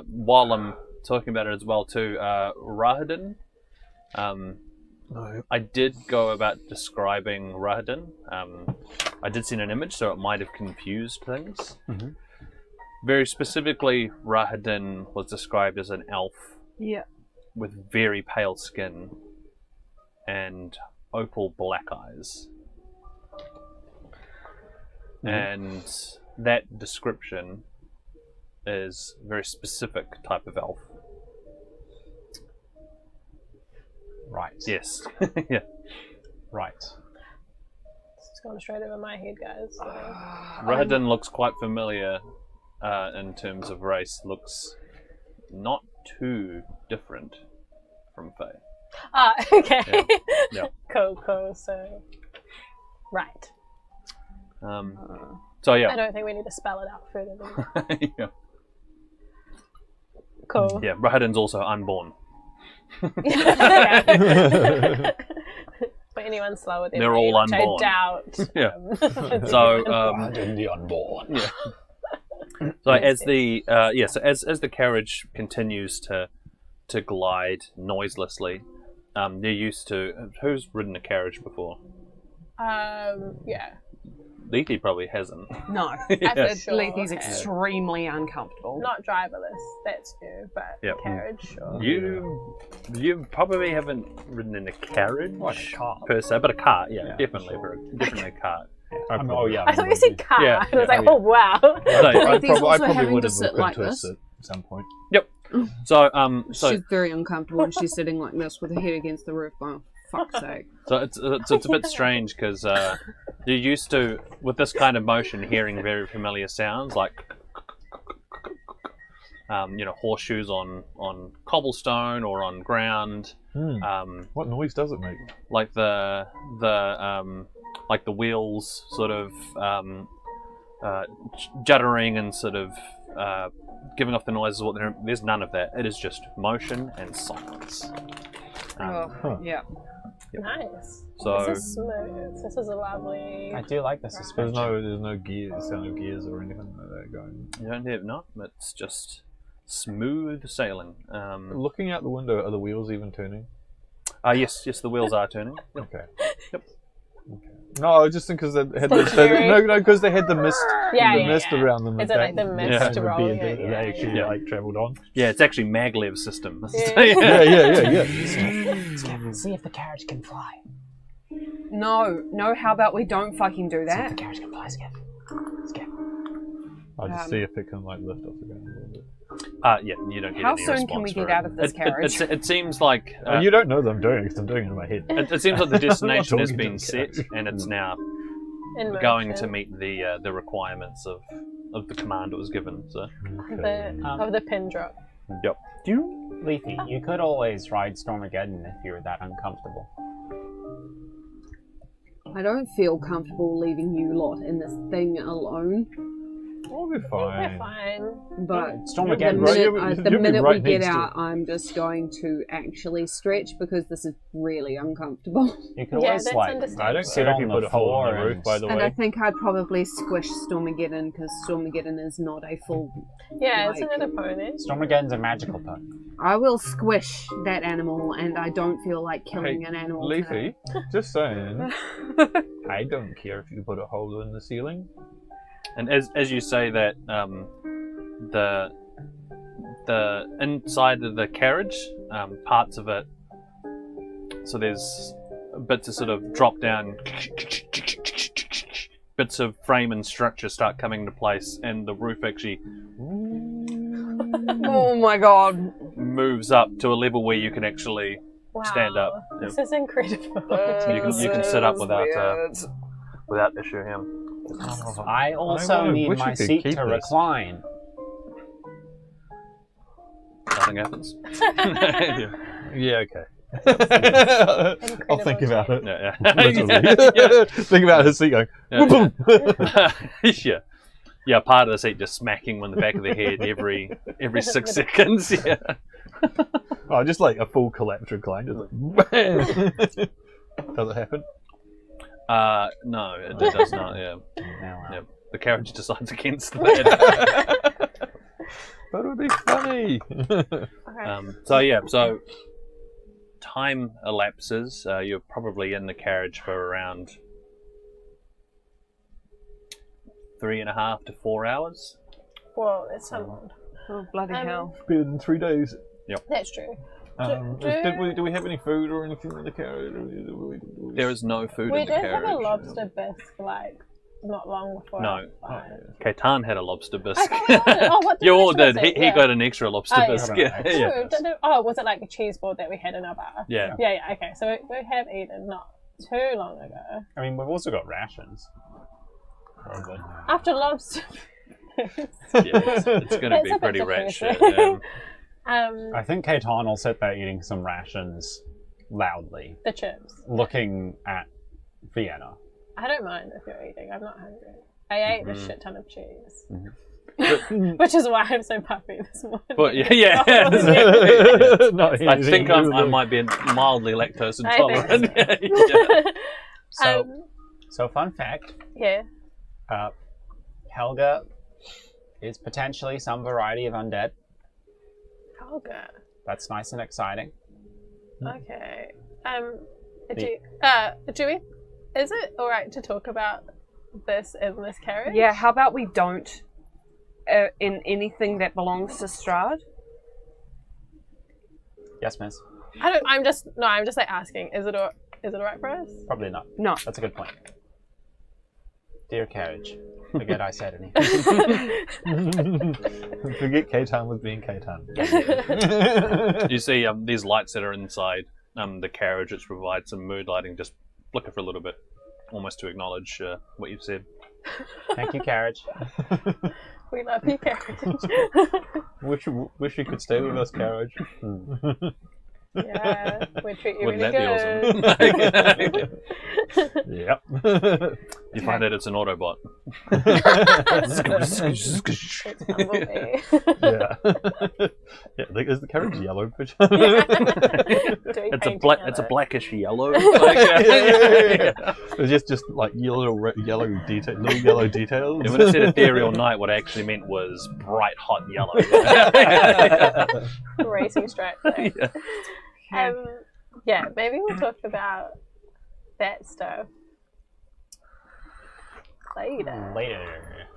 while I'm talking about it as well too, Rahadin. No. I did go about describing Rahadin. I did see an image, so it might have confused things. Mm-hmm. Very specifically, Rahadin was described as an elf. Yeah. With very pale skin and opal black eyes. Mm-hmm. And that description is a very specific type of elf. Right. Yes. Yeah. Right. It's gone straight over my head, guys. So. Rahadin looks quite familiar in terms of race. Looks not too different from Fae. Okay. Yeah. Cool. So, right. So yeah. I don't think we need to spell it out further than that. Yeah. Cool. Yeah, Rahadin's also unborn. For anyone slower than They're me, all which unborn. I doubt. Yeah. So Rahadin the unborn. Yeah. So as the as the carriage continues to glide noiselessly, they're used to. Who's ridden a carriage before? Yeah. Lethe probably hasn't. No. Yeah. Sure, Lethe's okay. extremely uncomfortable. Not driverless, that's new, but Yep. carriage, sure. You probably haven't ridden in a carriage Like a cart. per se, but a cart, yeah. Definitely a cart. Yeah. I thought you said car. Yeah, I was like, yeah. oh wow. So, Lethe's also I probably having would to have sit looked like into a this. sit at some point. yep. So She's very uncomfortable and she's sitting like this with her head against the roof going, fuck's sake. So it's a bit strange because you're used to, with this kind of motion, hearing very familiar sounds like, horseshoes on cobblestone or on ground. What noise does it make? Like the wheels sort of juddering and sort of giving off the noises. There's none of that. It is just motion and silence. Yeah. Nice. So This is smooth. This is a lovely. I do like the There's suspension. no gears, sound of gears or anything like that going. you don't have it's just smooth sailing. Looking out the window, are the wheels even turning? Yes, the wheels are turning. Okay. Yep. Okay. No, just because they had because they had the mist, mist around them. Is it like the mist rolling? They actually travelled on. Yeah, it's actually maglev system. Yeah. See if the carriage can fly. No, how about we don't fucking do See if that? the carriage can fly, Skip. I'll just see if it can lift off the ground a little bit. Yeah, you don't get How any soon response can we for get it. out of this carriage? It seems like You don't know that I'm doing it because I'm doing it in my head. it seems like the destination has talking to been the set, carriage. and it's now In going motion. to meet the requirements of the command it was given. So, Of the pin drop. yep. Lethe, you could always ride Stormageddon if you were that uncomfortable. I don't feel comfortable leaving you lot in this thing alone. We'll be We're fine. fine. But Storm You'll be again. right- the you'll be- minute, the you'll be minute we right get next to out, I'm just going to actually stretch because this is really uncomfortable. You can Yeah, always that's like understandable. I don't sit care if on you the put a hole floor in the roof, and- by the And I way. think I'd probably squish Stormageddon because Stormageddon is not a full. Yeah, it's Like- another pony. Storm again's a magical pug. I will squish that animal, and I don't feel like killing an animal. Leafy, just saying. I don't care if you put a hole in the ceiling. And as you say that, the inside of the carriage, parts of it, so there's bits of sort of drop down, bits of frame and structure start coming into place, and the roof actually Oh my god. moves up to a level where you can actually Wow. stand up. This is incredible. You can sit up without issue. Yeah. I also I need wish my you could seat keep to this. recline. Nothing happens. Yeah, okay. I'll think about it. Yeah. Literally. Think about his seat going. Yeah. Yeah. Yeah, part of the seat just smacking on the back of the head every 6 seconds. Yeah. Oh, just like a full collapse recline. Just like, does it happen? No, it does not. Yeah. Now, Yeah. The carriage decides against that. But it would be funny. Okay. So time elapses. You're probably in the carriage for around 3.5 to 4 hours. Well, it's so long. Oh, bloody hell. Better than 3 days. That's true. Do we have any food or anything in the carriage? There is no food We in the did carriage. have a lobster bisque like not long before. No. I was fine. Kaitan had a lobster I bisque. thought we all did. Oh, what You all dish did. was it? He Yeah. got an extra lobster Oh, yeah. bisque. Yeah. Oh, was it like a cheese board that we had in our bar? Yeah. Yeah. Okay, so we have eaten not too long ago. I mean, we've also got rations. Probably. After lobster. It's going to That's be a bit pretty rat shit. depressing. I think Kaitan will sit there eating some rations loudly, The chips. looking at Vienna. I don't mind if you're eating. I'm not hungry. I ate a shit ton of cheese. Mm-hmm. Which is why I'm so puffy this morning. But yeah. I think I might be mildly lactose I think intolerant. so. So fun fact, Yeah. Helga is potentially some variety of undead. Helga. That's nice and exciting. Okay. Dewey, is it alright to talk about this in this carriage? Yeah, how about we don't in anything that belongs to Strahd? Yes, miss. I'm just like asking. Is it alright for us? Probably not. No. That's a good point. Dear carriage, forget I said anything. Forget Kaitan was being Kaitan. You see these lights that are inside the carriage, which provide some mood lighting, just flicker for a little bit, almost to acknowledge what you've said. Thank you, carriage. We love you, carriage. Wish you could stay with us, carriage. Yeah, we treat you Wouldn't really that good. be awesome? Yep. You find out it's an Autobot. It's Bumblebee. Yeah. Is the carriage yellow? It's a blackish yellow. It's just like yellow detail, little yellow details. And when it said ethereal night, what it actually meant was bright hot yellow. Racing stripe. Yeah, maybe we'll talk about that stuff later.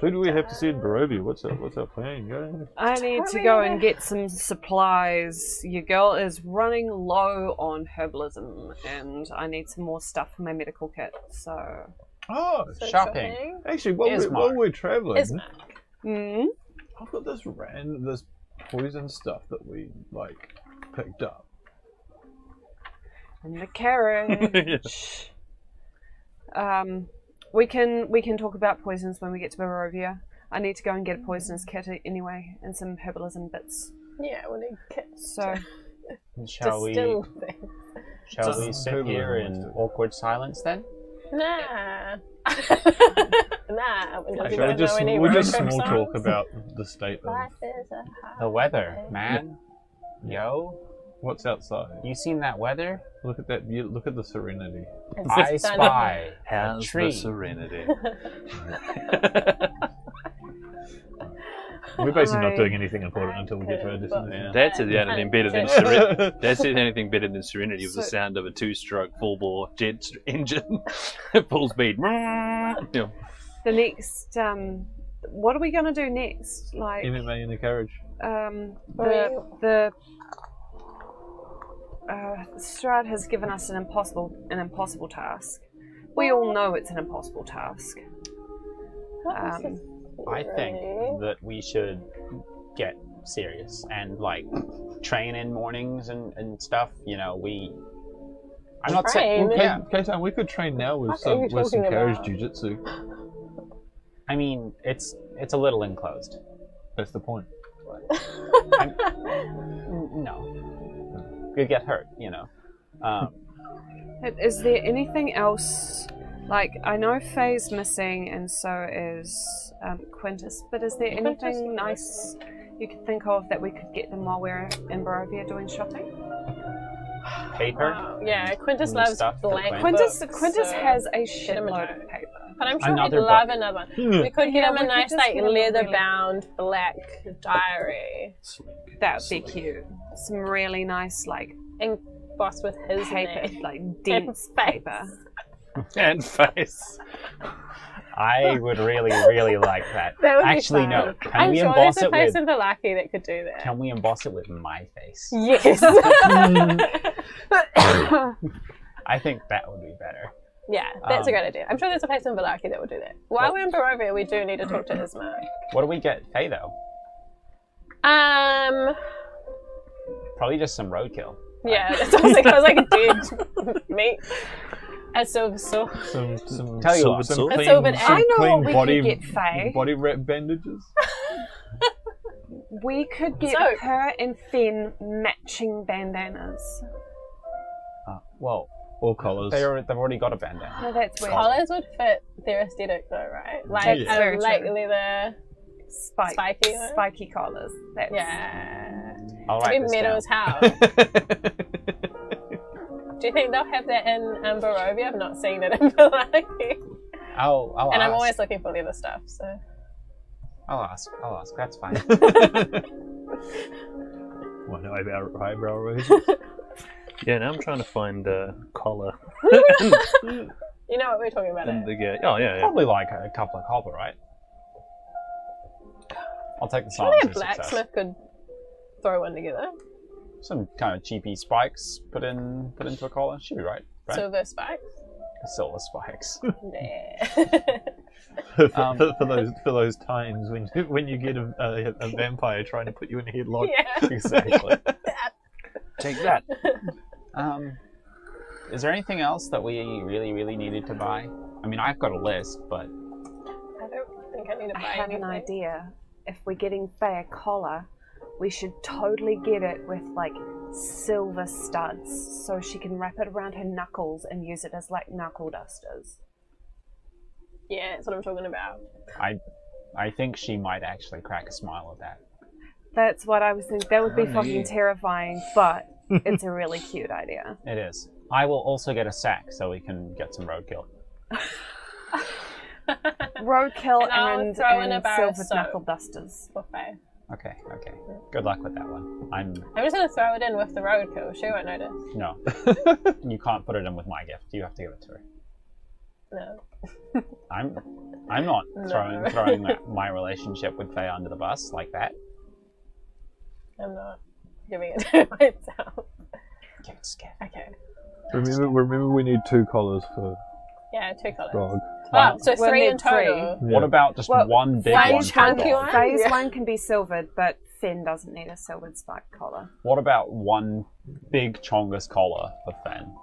Who do we have to see in Barovia? What's our plan, guys? I need to go and get some supplies. Your girl is running low on herbalism, and I need some more stuff for my medical kit. So, Oh, So Shopping. actually, while Ismark. we're traveling, mm, I've got this poison stuff that we picked up. in the carriage. We can talk about poisons when we get to Barovia. I need to go and get a poisonous kit anyway, and some herbalism bits. Yeah, we need kits. So, Shall we Distill things. sit here in awkward silence then? Nah. Nah, We'll just small talk about the state of... The weather, man. Yo, What's outside? you seen that weather? Look at that. Look at the serenity. I spy a How's tree. the serenity? We're basically not doing anything important until we get to our destination. That's the only thing better than Serenity. That's the only thing better than Serenity was the sound of a 2-stroke full-bore jet engine at full speed. Yeah. The next, what are we going to do next? Like MMA in the carriage. Strahd has given us an impossible task. We all know it's an impossible task. I think that we should get serious and like train in mornings and stuff. You know, I'm not saying. K-Town, we could train now with some carriage jiu-jitsu. I mean, it's a little enclosed. That's the point. No, you'd get hurt. You know. Is there anything else? Like, I know Faye's missing, and so is Quintus. But is there anything nice you could think of that we could get them while we're in Barovia doing shopping? Paper. Yeah, Quintus loves stuff blank. Quintus so has a get him a shitload note. of paper. But I'm sure Another he'd love book. another one. We could get him a we could nice, just like, get him a leather-bound black diary. That would be cute. Some really nice, like, Embossed with his paper, name. like dense paper. And face. I would really like that. That would Actually, be fun. no. Can I'm we sure emboss there's a it place with? in Valaki that could do that. Can we emboss it with my face? Yes. I think that would be better. Yeah, that's a great idea. I'm sure there's a place in Valaki that would do that. While we're in Barovia, we do need to talk to Isma. What do we get Faye though? Probably just some roadkill. Yeah, that sounds like a dead meat. A silver sword. Some Tell you what, some A clean, silver some I know clean what we body, could get Faye. body wrap bandages. We could get So- her and Finn matching bandanas. Well, Or collars. they've already got a bandana. No, that's weird. Collars would fit their aesthetic though, right? Like Yeah. Very like true. leather. Spiky, though? Spiky collars. That's, Yeah. I'll It'd write be this metal down. as hell. Do you think they'll have that in Barovia? I've not seen it in Valaki. I'll And ask. I'm always looking for leather stuff, so. I'll ask. That's fine. One eyebrow raise. Yeah, now I'm trying to find a collar. You know what we're talking about. And Eh? the yeah. Oh yeah, yeah. Probably like a couple of copper, right? I'll take the Surely silence a as success. blacksmith could throw one together. Some kind of cheapy spikes put into a collar. Should be right. Silver spikes. Silver spikes. Yeah. for those times when you get a vampire trying to put you in a headlock. Yeah. Exactly. Take that. Is there anything else that we really needed to buy? I mean, I've got a list, but I don't think I need to I buy have anything. an idea. If we're getting Faye a collar, we should totally get it with like silver studs so she can wrap it around her knuckles and use it as like knuckle dusters. Yeah, that's what I'm talking about. I think she might actually crack a smile at that. That's what I was thinking. That would be Oh, fucking yeah. terrifying, but it's a really cute idea. It is. I will also get a sack so we can get some roadkill. Roadkill And I'll and, throw in a bar of silver soap. knuckle dusters. For Faye. Okay. Good luck with that one. I'm just gonna throw it in with the roadkill. She won't notice. No. You can't put it in with my gift. You have to give it to her. No. I'm not No. throwing my relationship with Faye under the bus like that. I'm not giving it to myself. Get scared. Okay. Remember, we need 2 collars for Yeah, 2 colours. dog. Oh, so We'll 3 need in total. three. What about just Well, one big Faye's one for chunky dog? one? Faye's Yeah. one can be silvered, but Finn doesn't need a silvered spike collar. What about one big chongus collar for Fen?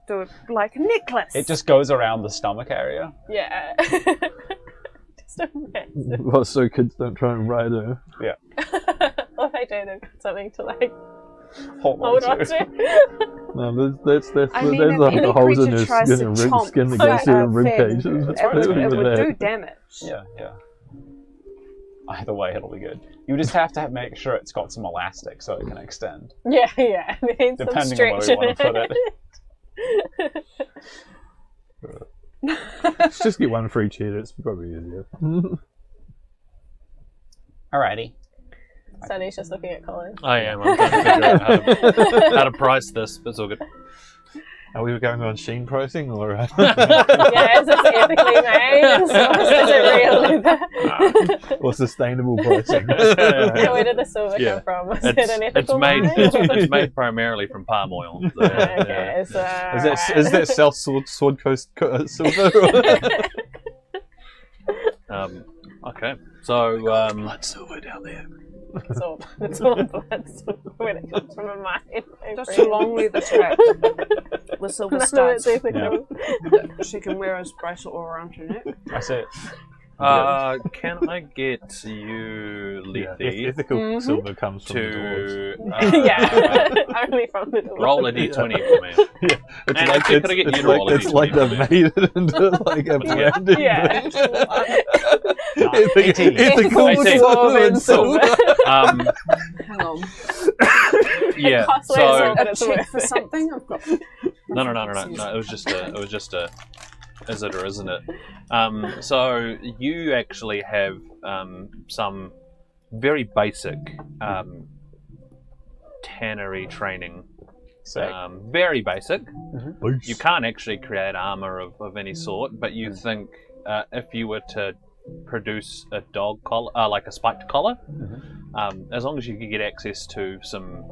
Do it like a necklace. It just goes around the stomach area. Yeah. Just a mess. Well, so kids don't try and ride her. Yeah. Or if they do, they've got something to like Hold Hold on on to. to. No, there's I mean, there's if like any the holes in creature his tries to chomp skin that through goes through a the rib fin, cages. it would do damage. Yeah. Either way, it'll be good. You just have to make sure it's got some elastic so it can extend. Yeah. It needs some Depending on where we stretch want to put it. Let's just get one for each head. It's probably easier. Alrighty. Sonny's just looking at Colin. I am. I'm trying to figure out how to price this, but it's all good. Are we going on Sheen pricing or? Yeah, is this ethically made? Is it real? Or sustainable pricing? Yeah, where did the silver come from? Was it an ethical mine? It's made primarily from palm oil. So, Okay, so... Is that South Sword Coast silver? Okay, so Blood silver down there. It's all blood when it comes from a mine. Just a long leather strap with silver studs ethical. that she can wear as bracelet or around her neck. That's it. can I get you, Lethe, Ethical silver comes from the dwarves. to Yeah, only from the door. roll a d20 for me? Yeah, it's And like actually, could I get you to roll a it's like d20 they've made it into like a branded Yeah. ethical 18. silver and silver. Hang on. Yeah. Costs So less, but A it's check worth for it. something? I've got. no. It was just a. Is it or isn't it? So you actually have some very basic tannery training. Sick. Very basic. Peace. You can't actually create armor of any sort, but you think if you were to produce a dog collar, like a spiked collar, as long as you could get access to some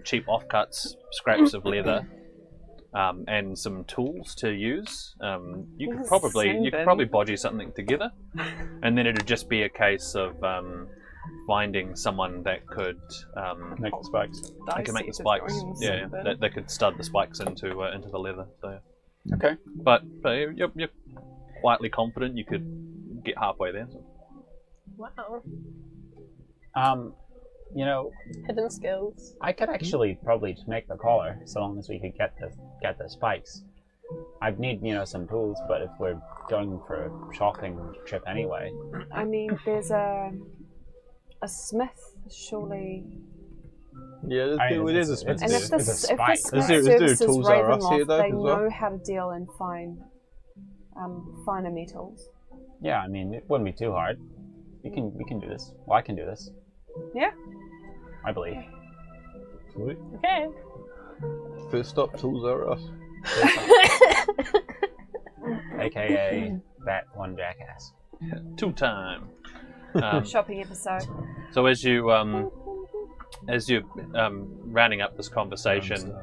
cheap offcuts, scraps of leather, and some tools to use, you could probably bodgy something together, and then it'd just be a case of finding someone that could Make the spikes. they can make the spikes. Yeah, they could stud the spikes into the leather. So, Okay. but you're quietly confident you could get halfway there. So. Wow. You know, Hidden skills. I could actually probably just make the collar, so long as we could get the spikes. I'd need, some tools, but if we're going for a shopping trip anyway. I mean, there's a smith, surely. Yeah, it is a smith. And if here. the It's a smith spike. Is there services tools are us here, Ravenloft, though, they as well? know how to deal in finer metals. Yeah, I mean, it wouldn't be too hard. We can do this. Well, I can do this. Yeah. I believe. Sweet. Okay. First stop, tools are us. AKA that one jackass. 2-time. Shopping episode. So as you rounding up this conversation,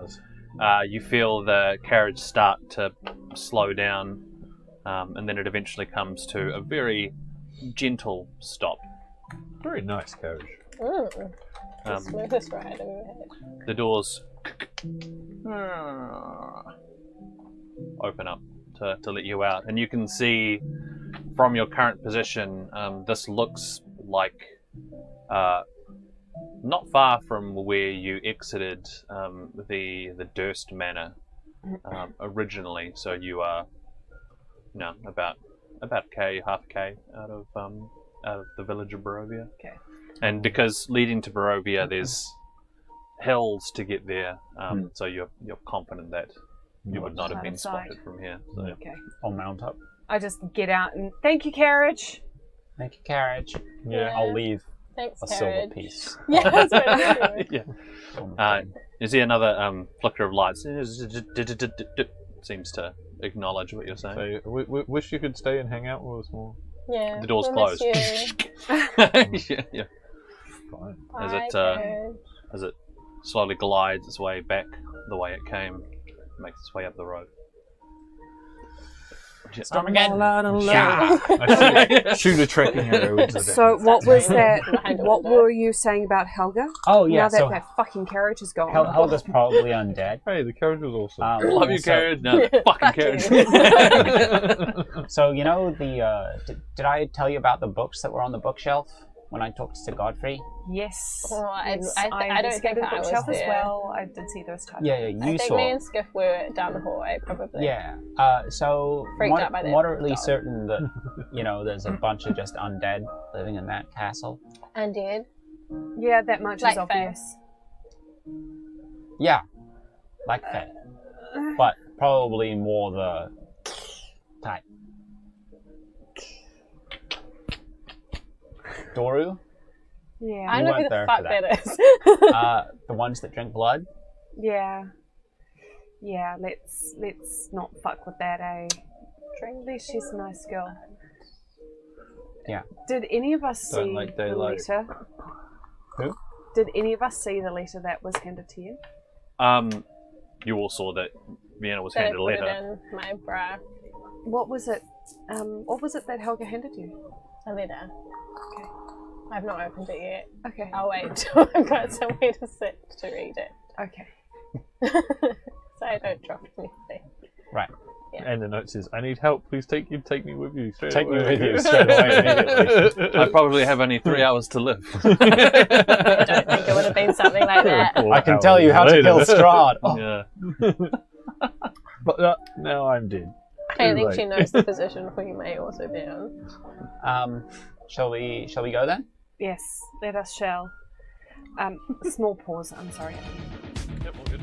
you feel the carriage start to slow down, and then it eventually comes to a very gentle stop. Very nice carriage. The smoothest ride I've ever had. The doors open up to let you out, and you can see from your current position, this looks like not far from where you exited the Durst Manor originally. So you are about half a K out of the village of Barovia. Okay. And because leading to Barovia, there's hills to get there, so you're confident that you would not have been spotted from here. So. Okay. I'll mount up. I just get out and thank you, carriage. Thank you, carriage. Yeah. I'll leave Thanks, a carriage. silver piece. Yeah, that's what I'm doing. Yeah. You see another flicker of lights. Seems to acknowledge what you're saying. So, we wish you could stay and hang out with us more. Yeah. The door's we'll miss closed. you. Yeah. Fine. As Bye, it carriage. as it slowly glides its way back the way it came, makes its way up the road. Stormageddon. I shoot a tracking arrow into the So what was that? Behind What all were you saying about Helga? Oh yeah, Now that so that fucking carriage is gone. Helga's probably undead. Hey, the carriage was awesome. Love you, so- carriage. No, fucking carriage. So did I tell you about the books that were on the bookshelf? when I talked to Godfrey? Yes. Oh, I don't investigated think the I was bookshelf as there. well. I did see those types. Yeah, I you think saw. me and Skiff were down the hallway, probably. Yeah. So Freaked out by that moderately dog. certain that there's a bunch of just undead living in that castle. Undead. Yeah, that much Like is obvious. Yeah, like Faye, but probably more the type. Doru, Yeah. I know who weren't the there fuck for that is. the ones that drink blood. Yeah. Yeah, let's not fuck with that, eh? At least she's a nice girl. Yeah. Did any of us Don't see like the daylight. letter? Who? Did any of us see the letter that was handed to you? You all saw that Vienna was So I handed a put it letter. in my bra. What was it? What was it that Helga handed you? A letter. Okay. I've not opened it yet. Okay. I'll wait till I've got somewhere to sit to read it. Okay. So I don't drop anything. Right. And the note says, "I need help. Please take me with you straight Take away." me with you straight away immediately. I probably have only 3 hours to live. I don't think it would have been something like that. I can tell you how to kill Strahd. Oh. Yeah. But now I'm dead. I don't think Too she late. knows the position we may also be in. Shall we go then? Yes, let us shall. Small pause, I'm sorry. Yep, all good.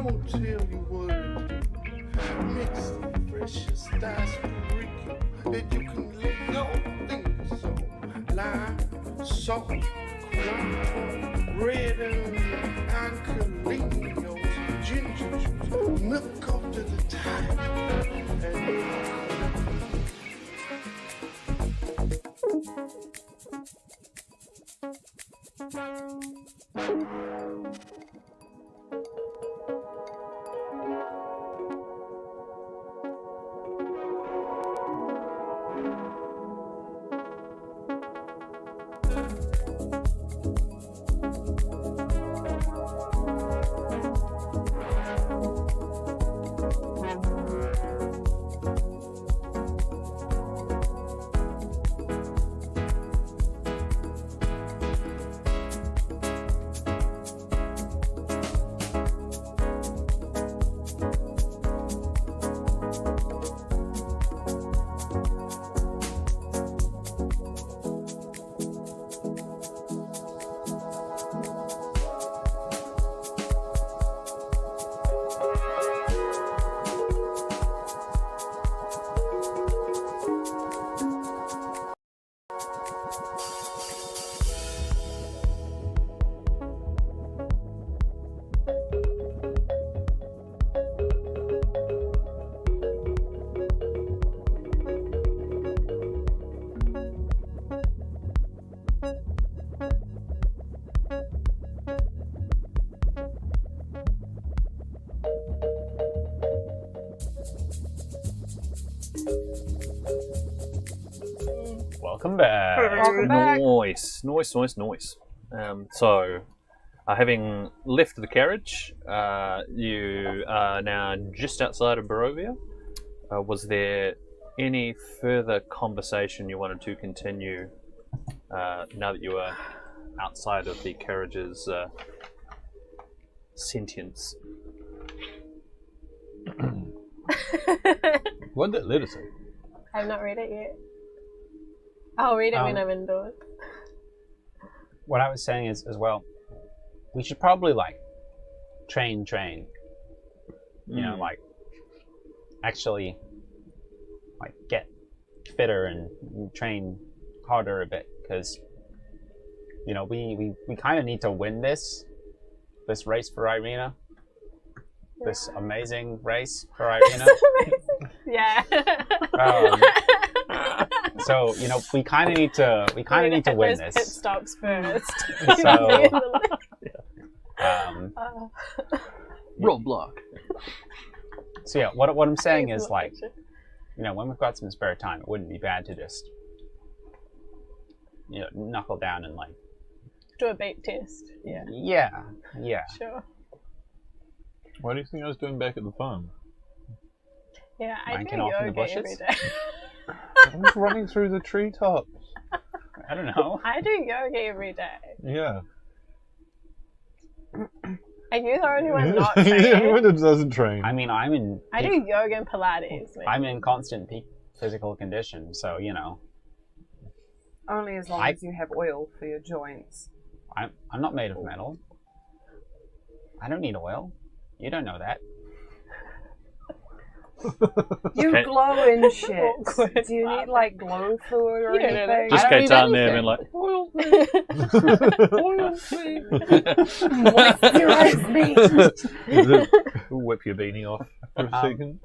gonna tell you what makes the precious sarsaparilla that you can lay your fingers on. Lime, salt, corn, red and colinos, ginger juice, milk up to the top. Welcome back. Welcome back. Nice. So, having left the carriage, you are now just outside of Barovia. Was there any further conversation you wanted to continue now that you are outside of the carriage's sentience? What did it lead us to? I've not read it yet. I'll read it when I'm indoors. What I was saying is, as well, we should probably, like, train. You know, like, actually, like, get fitter and train harder a bit, because, you know, we kind of need to win this race for Irina. This amazing race for Irina. Yeah. So, you know, we kind of need to win this. Pit stops first. So, roadblock. So yeah, what I'm saying is, like, you know, when we've got some spare time, it wouldn't be bad to just, you know, knuckle down and, like, do a bait test. Yeah. Yeah. Sure. What do you think I was doing back at the farm? Yeah, I do Wanking off in the yoga every bushes? day. I was running through the treetops. I don't know. I do yoga every day. Yeah. Are you the only one not Anyone training? that doesn't train. I mean, I do yoga and Pilates. Man. I'm in constant peak physical condition, so, you know. Only as long as you have oil for your joints. I'm not made of metal. I don't need oil. You don't know that. You glow in shit. Do you need, like, glow fluid or anything? Just Kate's out there and like, oil please. Oil please. Moisturize me. Whip your beanie off for a second.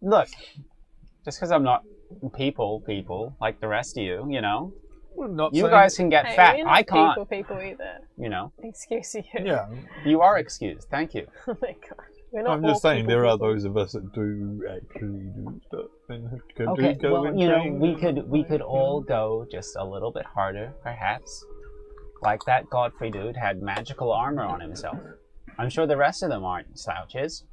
Look, just because I'm not people like the rest of you, you know. You guys can get fat. We're not I can't. People either. You know. Excuse you. Yeah. You are excused. Thank you. Oh my god. We're not I'm just all saying there are people. those of us that do actually do stuff and Okay, go well, and you know, train. we could all go just a little bit harder, perhaps. Like that Godfrey dude had magical armor on himself. I'm sure the rest of them aren't slouches.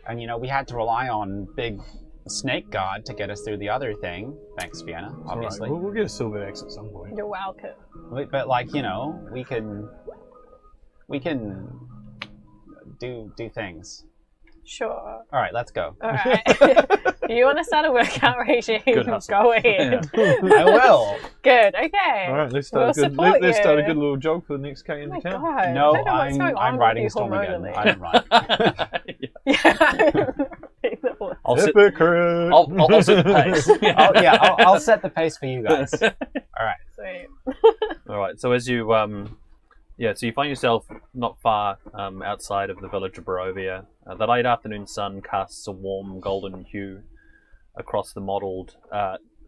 And, you know, we had to rely on big snake god to get us through the other thing. Thanks, Vienna, obviously. Right. We'll get a silver axe at some point. You're welcome. But, like, you know, we can do things. Sure. All right, let's go. All right. You want to start a workout regime? Good hustle. Go ahead. I will. Good. Okay. All right, let's We'll start a good. support Let's start a you. good little jog for the next K Oh in my town. God. No, I don't know what's going on I'm with riding you Storm again. hormonally. I didn't ride. Yeah. I'll set, Hypocrite. I'll set the pace. I'll set the pace for you guys. All right. Sweet. All right. So as you so you find yourself not far outside of the village of Barovia. The late afternoon sun casts a warm golden hue across the mottled.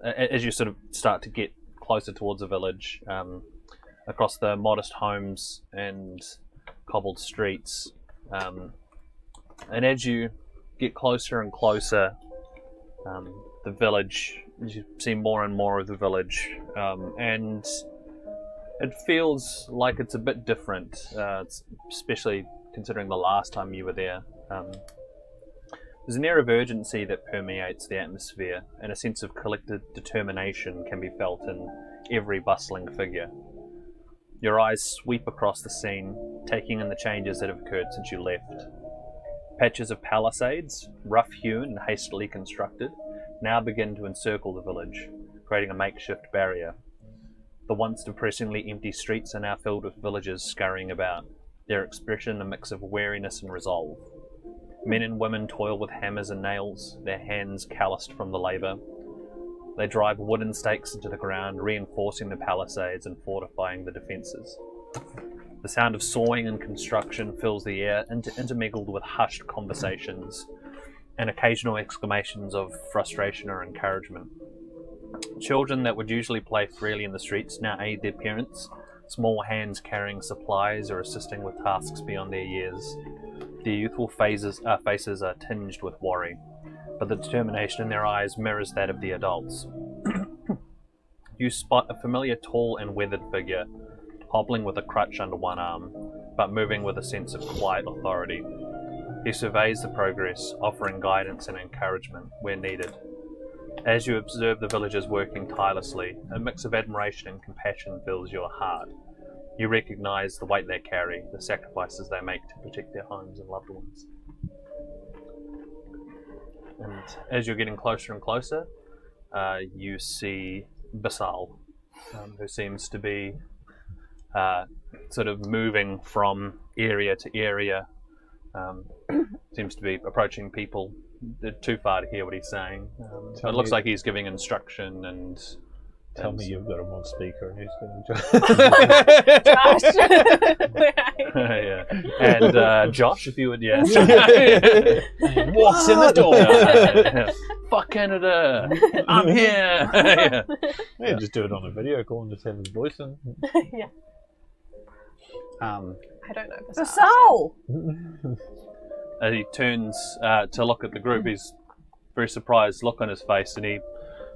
As you sort of start to get closer towards the village, across the modest homes and cobbled streets, and as you get closer and closer, the village, you see more and more of the village, and it feels like it's a bit different, especially considering the last time you were there. There's an air of urgency that permeates the atmosphere, and a sense of collective determination can be felt in every bustling figure. Your eyes sweep across the scene, taking in the changes that have occurred since you left. Patches of palisades, rough-hewn and hastily constructed, now begin to encircle the village, creating a makeshift barrier. The once depressingly empty streets are now filled with villagers scurrying about, their expression a mix of wariness and resolve. Men and women toil with hammers and nails, their hands calloused from the labour. They drive wooden stakes into the ground, reinforcing the palisades and fortifying the defences. The sound of sawing and construction fills the air, intermingled with hushed conversations and occasional exclamations of frustration or encouragement. Children that would usually play freely in the streets now aid their parents, small hands carrying supplies or assisting with tasks beyond their years. Their youthful faces are tinged with worry, but the determination in their eyes mirrors that of the adults. You spot a familiar tall and weathered figure, hobbling with a crutch under one arm, but moving with a sense of quiet authority. He surveys the progress, offering guidance and encouragement where needed. As you observe the villagers working tirelessly, a mix of admiration and compassion fills your heart. You recognise the weight they carry, the sacrifices they make to protect their homes and loved ones. And as you're getting closer and closer, you see Basal, who seems to be sort of moving from area to area. Seems to be approaching people. They're too far to hear what he's saying. But it looks like he's giving instruction and... Tell me you've got him on speaker and he's going to... Yeah. And Josh, if you would, yeah. Walks in the door. Fuck Canada! I'm here! Yeah, just do it on a video call and just have his voice in. Yeah. I don't know. The soul! He turns to look at the group. He's very surprised look on his face, and he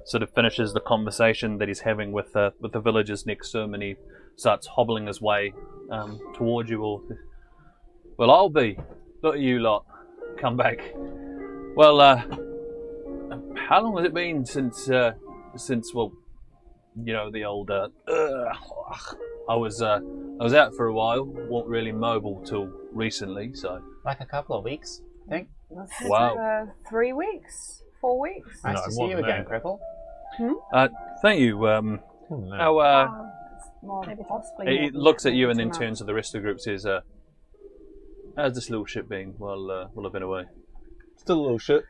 sort of finishes the conversation that he's having with the villagers next to him, and he starts hobbling his way towards you all. Well, I'll be. Look at you lot. Come back. Well, how long has it been since well, you know, the old I was out for a while, weren't really mobile till recently, so Like a couple of weeks, I think. Wow. 3 weeks? 4 weeks? Nice to see you again, Cripple. thank you. How More possibly. he looks at you and then turns to the rest of the group, says, how's this little ship been while I've been away? Still a little shit.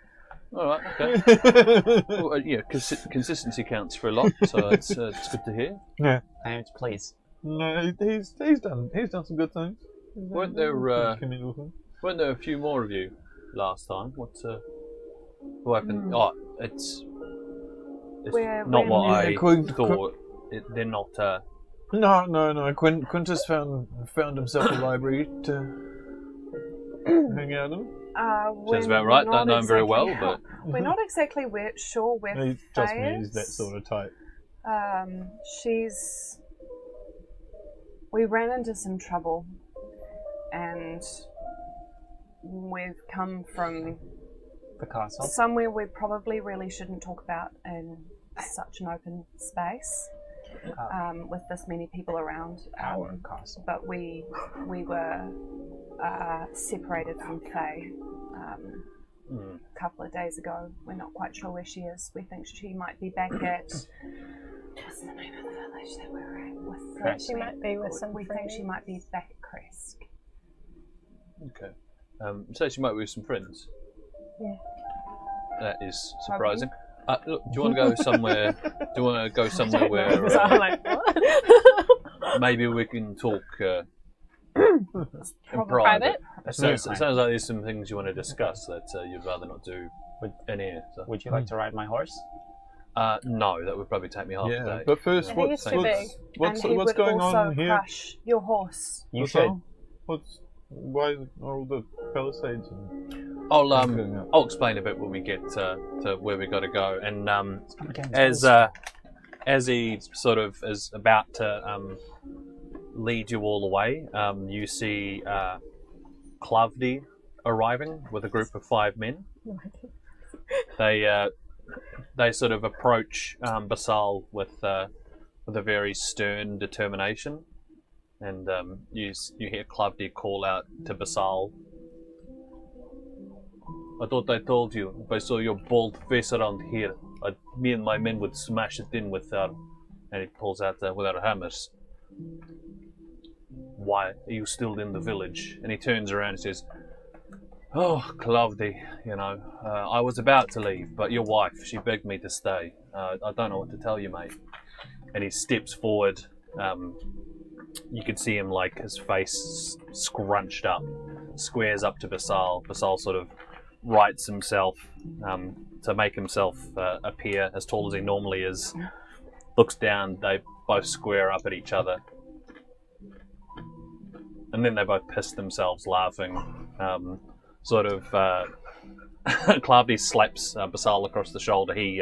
Alright, okay. Well, yeah, consistency counts for a lot, so it's good to hear. Yeah. Thanks, please. No, he's done some good things. Weren't there a few more of you last time? What happened? Oh, it's not what I thought. They're not. No. Quintus found himself a library to hang out in. Sounds about right. Don't know him very well, but we're not exactly sure where He just Faye means is. that sort of type. We ran into some trouble, and we've come from The castle. somewhere we probably really shouldn't talk about in such an open space with this many people around. Our castle. But we were separated from Faye a couple of days ago. We're not quite sure where she is. We think she might be back at... What's the name of the village that we're at? With she might be with some We friends. think she might be back at Crest. Okay. So she might be with some friends. Yeah. That is surprising. Look, do you want to go somewhere? Do you want to go somewhere where So I'm like, what? maybe we can talk in private? Private? It sounds like there's some things you want to discuss that you'd rather not do in here. So. Would you like to ride my horse? No, that would probably take me half a day. But first, I think it's too big. what's And he what's would going also on here? crush your horse. You What's should. on? Why are all the palisades? I'll explain a bit when we get to where we got to go. And as he sort of is about to lead you all away, you see Clavdi arriving with a group of 5 men. They sort of approach Basal with a very stern determination, and you hear Clavdi call out to Basal. I thought I told you, if I saw your bald face around here, me and my men would smash it in with our... And he pulls out with our hammers. Why are you still in the village? And he turns around and says, oh, Clavdi, I was about to leave, but your wife, she begged me to stay. I don't know what to tell you, mate. And he steps forward. You could see him, like, his face scrunched up, squares up to Basal. Basal sort of rights himself to make himself appear as tall as he normally is. Looks down, they both square up at each other. And then they both piss themselves laughing. Clavdi slaps Basal across the shoulder. He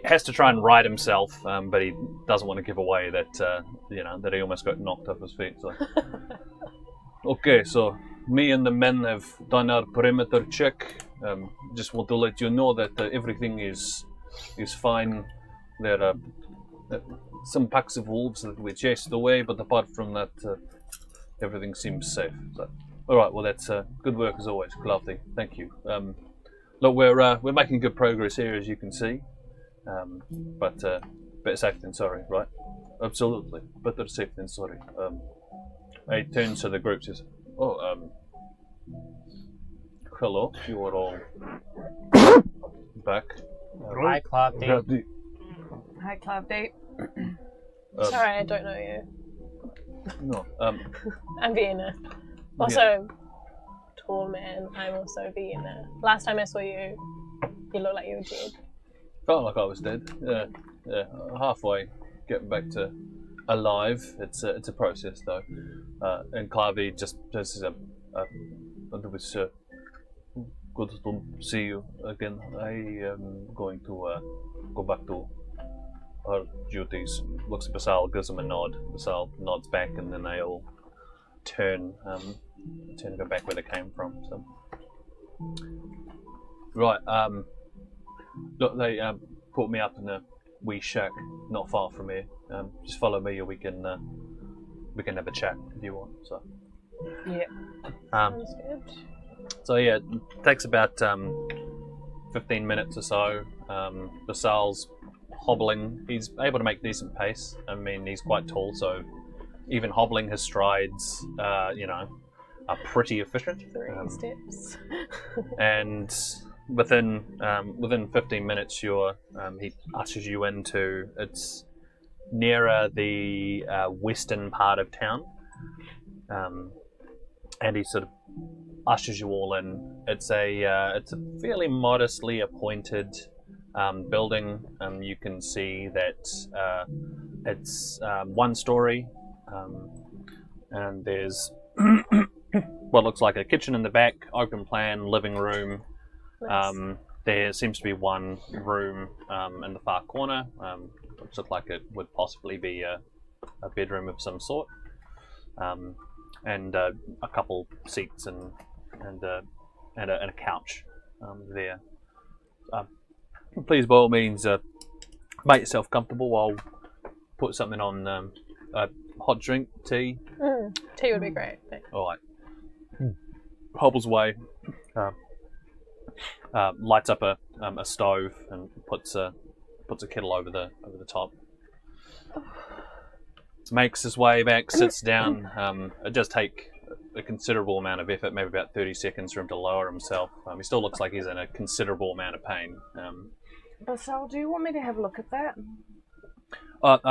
has to try and right himself, but he doesn't want to give away that that he almost got knocked off his feet. So. Okay, so me and the men have done our perimeter check. Just want to let you know that everything is fine. There are some packs of wolves that we chased away, but apart from that, everything seems safe. So, all right, well that's good work as always, Clavdi. Thank you. Look, we're making good progress here, as you can see, but better safe than sorry, right? Absolutely, better safe than sorry. He turns to the group and says, hello, you are all back. Hi, Clavdi. Hi, Clavdi. Sorry, I don't know you. No, I'm Vienna. Also, tall man, I'm also Vienna. Last time I saw you, you looked like you were dead. Felt like I was dead. Yeah, halfway getting back to alive. It's a process though. And Clavdi just says, it was good to see you again. I am going to go back to our duties. Looks at Basal, gives him a nod. Basal nods back, and then they all turn to go back where they came from. So, right. Look, they put me up in a wee shack not far from here. Just follow me, or we can have a chat if you want. So, yeah. Sounds good. So yeah, it takes about 15 minutes or so. Basal's hobbling. He's able to make decent pace. I mean, he's quite tall, so even hobbling his strides, are pretty efficient. 3 steps. And within 15 minutes, he ushers you into, it's nearer the western part of town, and he sort of ushers you all in. It's a fairly modestly appointed building. You can see that it's one story, and there's what looks like a kitchen in the back, open plan, living room. Nice. There seems to be one room in the far corner, which looks like it would possibly be a bedroom of some sort, and a couple seats and a couch there. Please, by all means, make yourself comfortable. I'll put something on a hot drink, tea. Tea would be great. Thanks. All right. Hobbles away, lights up a stove and puts a kettle over the top. Makes his way back, sits down. It does take a considerable amount of effort, maybe about 30 seconds for him to lower himself. He still looks like he's in a considerable amount of pain. Basal, do you want me to have a look at that?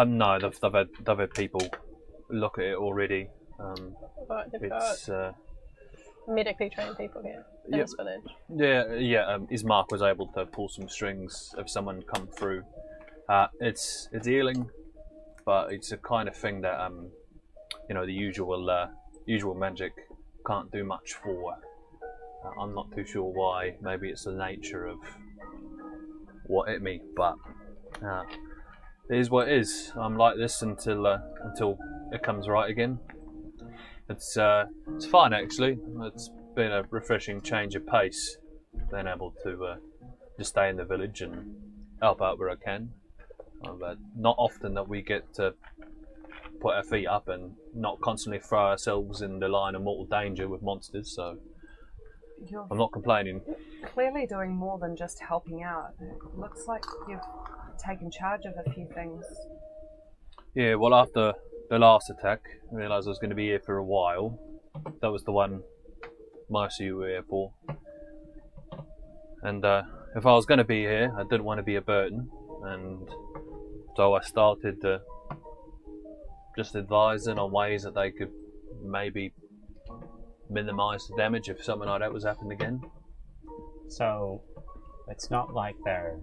No, they've had people look at it already. But they've It's got medically trained people here in this village. yeah. Ismark was able to pull some strings if someone come through. It's healing, but it's a kind of thing that the usual magic can't do much for. I'm not too sure why. Maybe it's the nature of what hit me, but it is what it is. I'm like this until it comes right again. It's fine actually. It's been a refreshing change of pace. Being able to just stay in the village and help out where I can. But not often that we get to put our feet up and not constantly throw ourselves in the line of mortal danger with monsters. So I'm not complaining. Clearly doing more than just helping out. It looks like you've taken charge of a few things. Yeah, well, after the last attack, I realised I was going to be here for a while. That was the one most of you were here for. And if I was going to be here, I didn't want to be a burden. And so I started just advising on ways that they could maybe minimise the damage if something like that was happening again. So it's not like there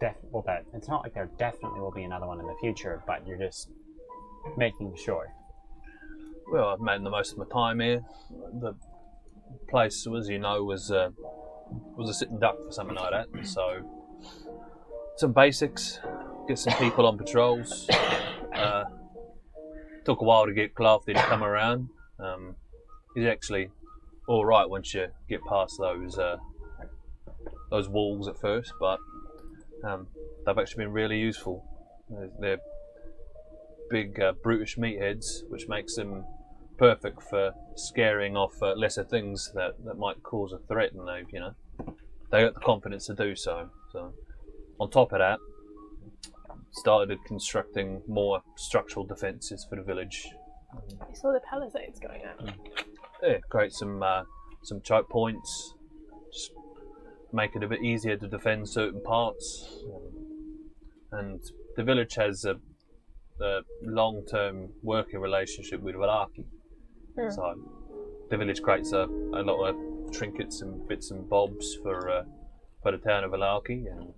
it's not like there definitely will be another one in the future, but you're just making sure. Well, I've made the most of my time here. The place, as you know, was a sitting duck for something like that. So some basics, get some people on patrols. Took a while to get Clafty to come around. He's actually all right once you get past those walls at first, but they've actually been really useful. They're big, brutish meatheads, which makes them perfect for scaring off lesser things that might cause a threat, and they got the confidence to do so. So, on top of that, started constructing more structural defences for the village. You saw the palisades going up. Yeah, create some choke points, just make it a bit easier to defend certain parts. And the village has a long-term working relationship with Valaki. So the village creates a lot of trinkets and bits and bobs for the town of Valaki, and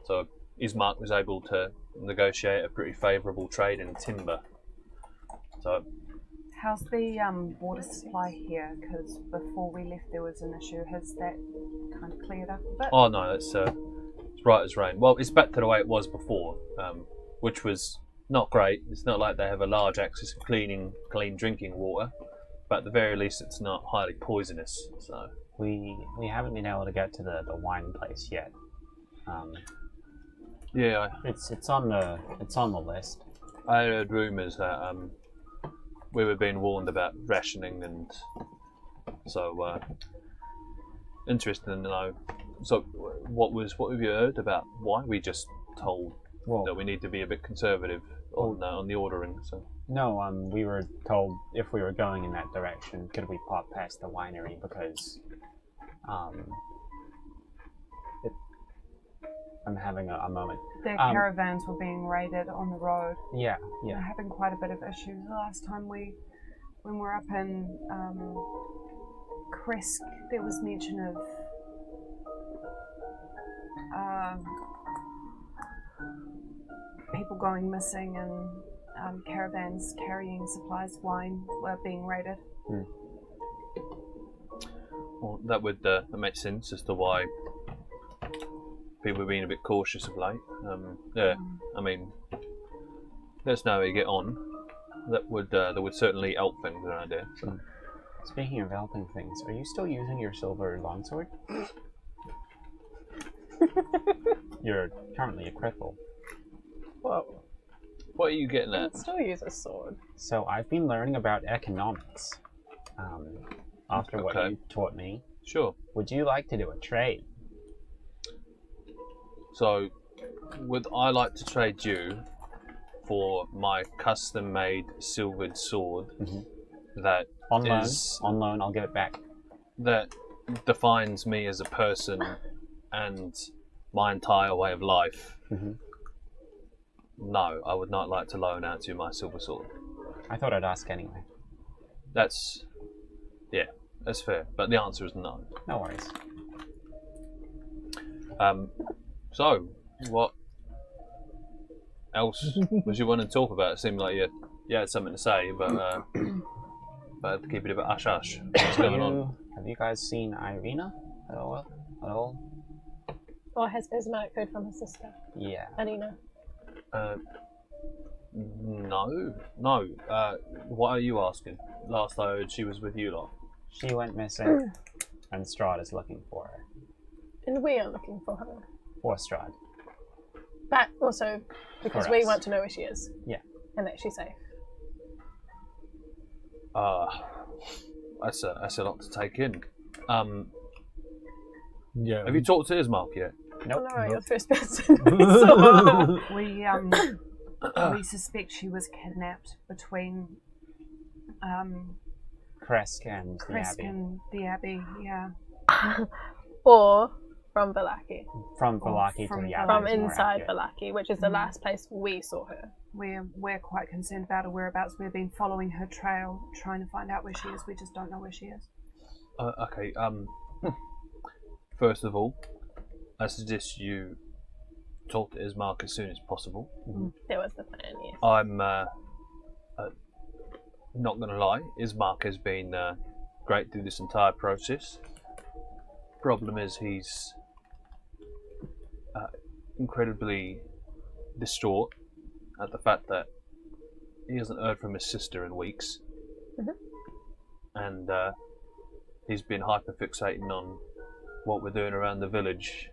so Ismark was able to negotiate a pretty favourable trade in timber. So how's the water supply here? Because before we left there was an issue. Has that kind of cleared up a bit? Oh no, it's right as rain. Well, it's back to the way it was before, which was not great. It's not like they have a large access to clean drinking water, but at the very least it's not highly poisonous. So we haven't been able to get to the wine place yet. Yeah, it's on the list. I heard rumours that we were being warned about rationing, and so interesting to know. So, what have you heard about why we just told that we need to be a bit conservative on the ordering? So no, we were told if we were going in that direction, could we pop past the winery because I'm having a moment. Their caravans were being raided on the road. Yeah. They're having quite a bit of issues. The last time when we were up in Kresk, there was mention of people going missing and caravans carrying supplies of wine were being raided. Well, that makes sense as to why people are being a bit cautious of late. I mean, let's know how you get on. That would certainly help things around here. So. Speaking of helping things, are you still using your silver longsword? You're currently a cripple. Whoa. What are you getting at? Still use a sword. So I've been learning about economics. after what you taught me. Sure. Would you like to do a trade? So, would I like to trade you for my custom-made silvered sword that on loan, I'll give it back. That defines me as a person and my entire way of life? No, I would not like to loan out to you my silver sword. I thought I'd ask anyway. That's fair, but the answer is no. No worries. So, what else was you want to talk about? It seemed like you had something to say, but to keep it a bit hush-hush. What's going on? Have you guys seen Irina at all? Or has Ismark heard from his sister? Yeah. Irina? No. What are you asking? Last I heard, she was with you lot. She went missing, and Strahd is looking for her. And we are looking for her. For Strahd. But also because we want to know where she is. Yeah. And that she's safe. That's a lot to take in. Yeah. Have you talked to Ismark yet? Nope. Oh, no, you're the first person we saw. We suspect she was kidnapped between Kresk and the Abbey, yeah. Or from Vallaki. From Vallaki to the Abbey. From inside Vallaki, which is the last place we saw her. We're quite concerned about her whereabouts. We've been following her trail, trying to find out where she is. We just don't know where she is. Okay. First of all, I suggest you talk to Ismark as soon as possible. That was the plan, yes. I'm not going to lie, Ismark has been great through this entire process. Problem is he's incredibly distraught at the fact that he hasn't heard from his sister in weeks. And he's been hyperfixating on what we're doing around the village.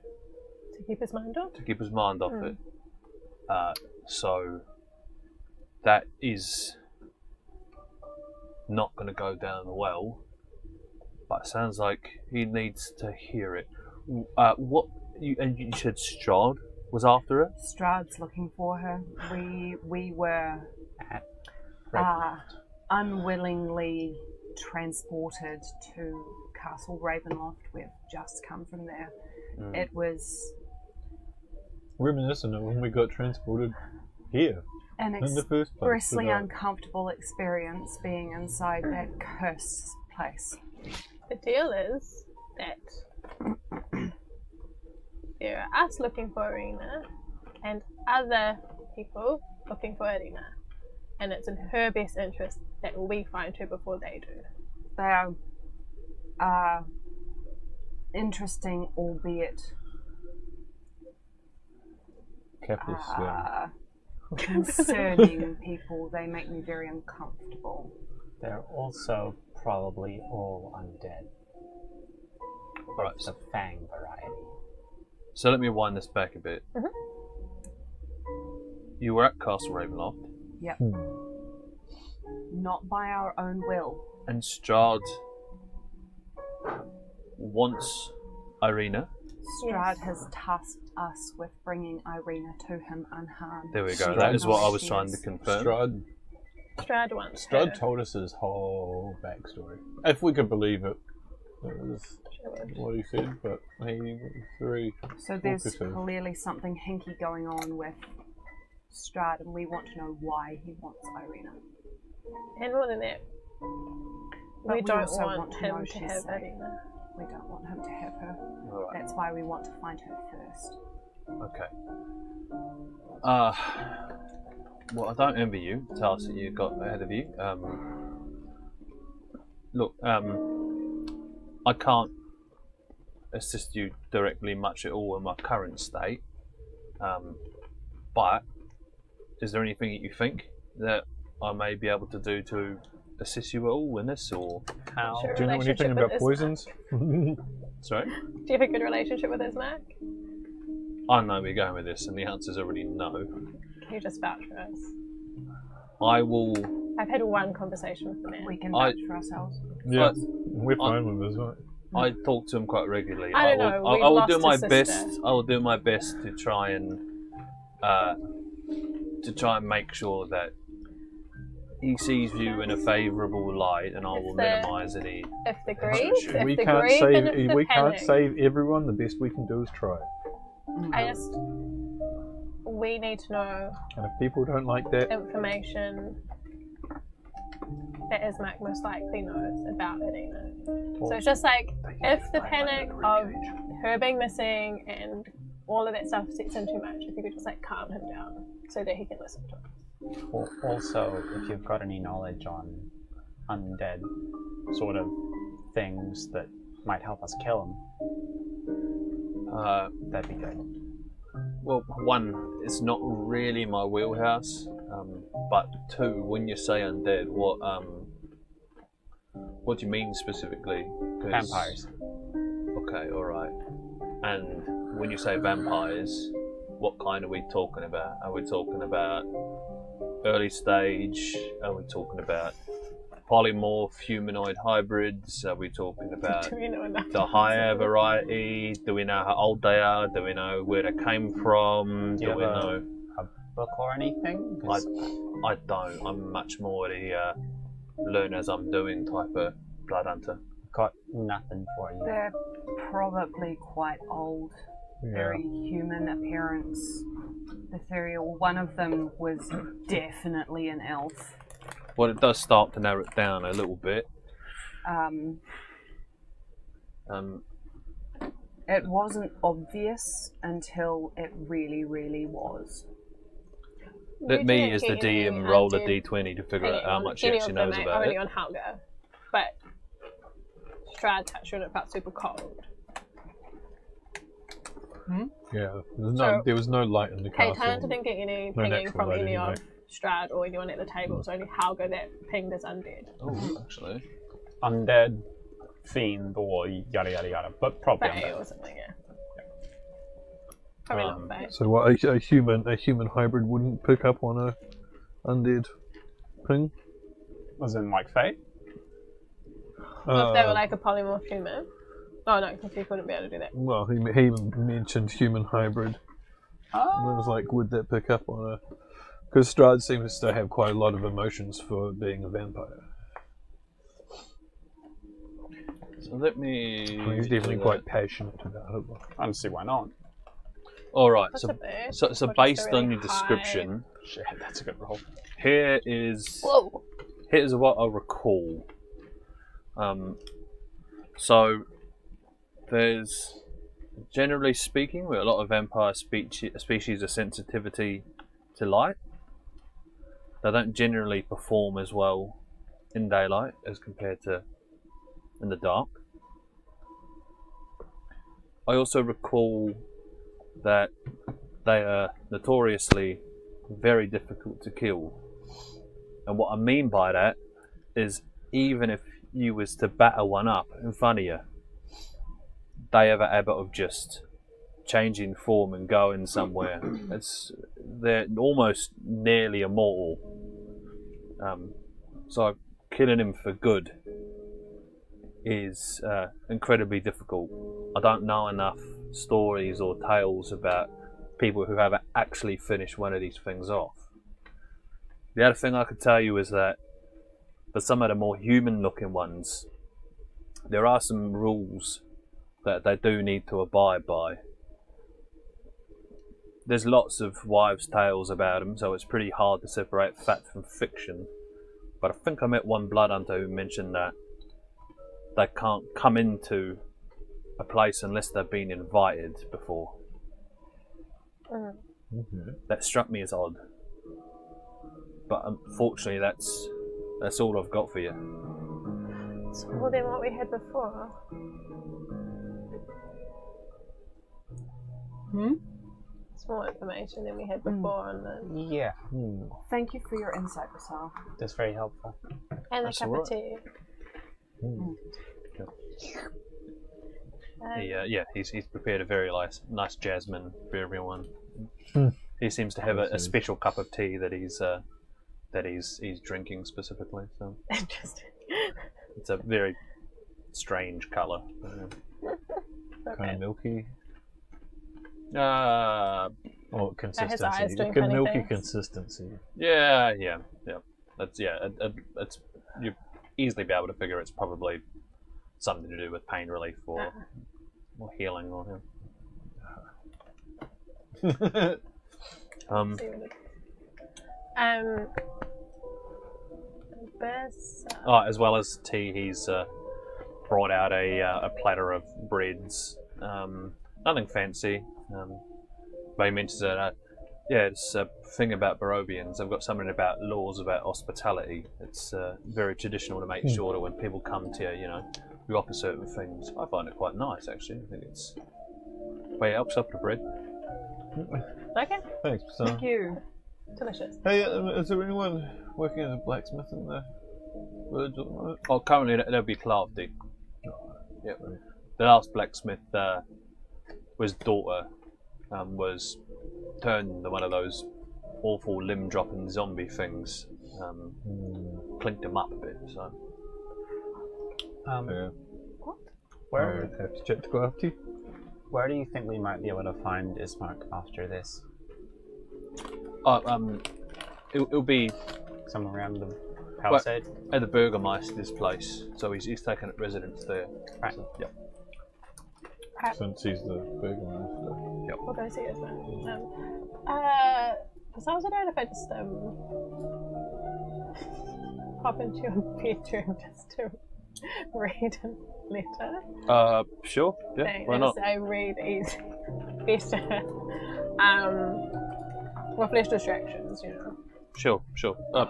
To keep his mind off? To keep his mind off it. So that is not going to go down well, but it sounds like he needs to hear it. You said Strahd was after her? Strahd's looking for her. We were unwillingly transported to Castle Ravenloft. We've just come from there. It was reminiscent of when we got transported here. An in the first place, expressly uncomfortable experience being inside that cursed place. The deal is that there are us looking for Irina and other people looking for Irina. And it's in her best interest that we find her before they do. They are interesting, albeit concerning people. They make me very uncomfortable. They're also probably all undead. Right. The Fang variety. So let me wind this back a bit. You were at Castle Ravenloft. Yep. Not by our own will. And Strahd wants Irina. Strahd has tasked us with bringing Irina to him unharmed. There we go. That is what I was trying to confirm. Strahd wants Strahd told us his whole backstory. If we could believe it. That was what he said, but he was very So there's clearly something hinky going on with Strahd, and we want to know why he wants Irina. And more than that, we don't want him to have Irina. We don't want him to have her. Right. That's why we want to find her first. Okay. Well, I don't envy you, the task that you got ahead of you. Look, I can't assist you directly much at all in my current state. But is there anything that you think that I may be able to do to assist you at all in this, or how? Do you know anything about poisons? Sorry? Do you have a good relationship with Ismark? I know we're going with this, and the answer's already no. Can you just vouch for us? I will I've had one conversation with the man. We can vouch for ourselves. Yeah, we're fine with this, right? I talk to him quite regularly. I don't know. I will do my sister. best. I will do my best to try and make sure that he sees you in a favourable light, and I will minimise any. If the grief, if we the can't grief, save. and if the We panic. can't save everyone. The best we can do is try. We need to know And if people don't like that, information that Ismac most likely knows about Adina. So it's just like, if the panic of her being missing and all of that stuff sets in too much, if you could just like calm him down so that he can listen to us. Also, if you've got any knowledge on undead sort of things that might help us kill him, that'd be good. Well, one, it's not really my wheelhouse, but two, when you say undead, what do you mean specifically? Vampires. Okay, all right. And when you say vampires, what kind are we talking about? Are we talking about early stage? Are we talking about polymorph humanoid hybrids? Are we talking about the higher variety? Do we know how old they are? Do we know where they came from? Do you we have know a book or anything? I don't. I'm much more the learn as I'm doing type of blood hunter. Got nothing for you. They're probably quite old, very human appearance, ethereal. One of them was definitely an elf. Well, it does start to narrow it down a little bit. It wasn't obvious until it really, really was. Let me, as the DM, roll a d20 to figure out how much she actually knows about only it. on Helga, but Strahd touched on it felt super cold. yeah, So- there was no light in the Hey, castle. Tanta didn't get any No pinging natural from light any anyway. of Strahd or anyone at the table. It was only Helga that pinged as undead. Oh, actually. Undead, fiend, or yada yada yada, but probably Fae undead. or something, yeah. Probably not Fae. So what? A human hybrid wouldn't pick up on a undead ping? As in like Fae? Well, if they were like a polymorph human. Oh no, because he couldn't be able to do that. Well, he mentioned human hybrid. And I was like, would that pick up on a? Because Strahd seems to have quite a lot of emotions for being a vampire. So let me. He's definitely quite passionate about it. I don't see why not. All right. What's So, a bird? so Or just based a really on your description, Shit, that's a good roll. here's Whoa. what I recall. So there's, generally speaking, with a lot of vampire species of sensitivity to light. They don't generally perform as well in daylight as compared to in the dark. I also recall that they are notoriously very difficult to kill. And what I mean by that is, even if you was to batter one up in front of you, they have a habit of just changing form and going somewhere. They're almost nearly immortal. So killing him for good is incredibly difficult. I don't know enough stories or tales about people who have actually finished one of these things off. The other thing I could tell you is that for some of the more human looking ones, there are some rules that they do need to abide by. There's lots of wives' tales about them, so it's pretty hard to separate fact from fiction. But I think I met one blood hunter who mentioned that they can't come into a place unless they've been invited before. That struck me as odd. But unfortunately, that's all I've got for you. It's more than what we had before. It's more information than we had before on the... Yeah, Thank you for your insight, Basal. that's very helpful. And the That's cup all of tea. He's prepared a very nice jasmine for everyone. He seems to have a special cup of tea that he's that he's drinking specifically. So Interesting. it's a very strange colour. Kind of milky. Or consistency. eyes doing Good funny milky things. consistency. Yeah. That's it's you easily be able to figure it's probably something to do with pain relief or healing or him. As well as tea, he's brought out a platter of breads. Nothing fancy. But he mentions that, it's a thing about Barovians. I've got something about laws about hospitality. It's very traditional to make sure that when people come to you, you offer certain things. I find it quite nice, actually. I think it's way it helps up the bread. Okay. Thanks, son. Thank you. Delicious. Hey, is there anyone working as a blacksmith in the village at the moment? Oh, currently that'll be Clavdy. Yep. The last blacksmith, his daughter, was turned into one of those awful limb-dropping zombie things. Clinked him up a bit, so. Where I have to check to go after you. Where do you think we might be able to find Ismark after this? It'll be somewhere around the palisade. At the Burgermeister's place, so he's taken up residence there. Right. So, yep. Since he's the Burgermeister. Yep. We'll go see as well. So I was wondering if I just pop into your bedroom just to read a letter. Sure. Yeah. Thanks. Why not? I read easy, better. With less distractions, Sure.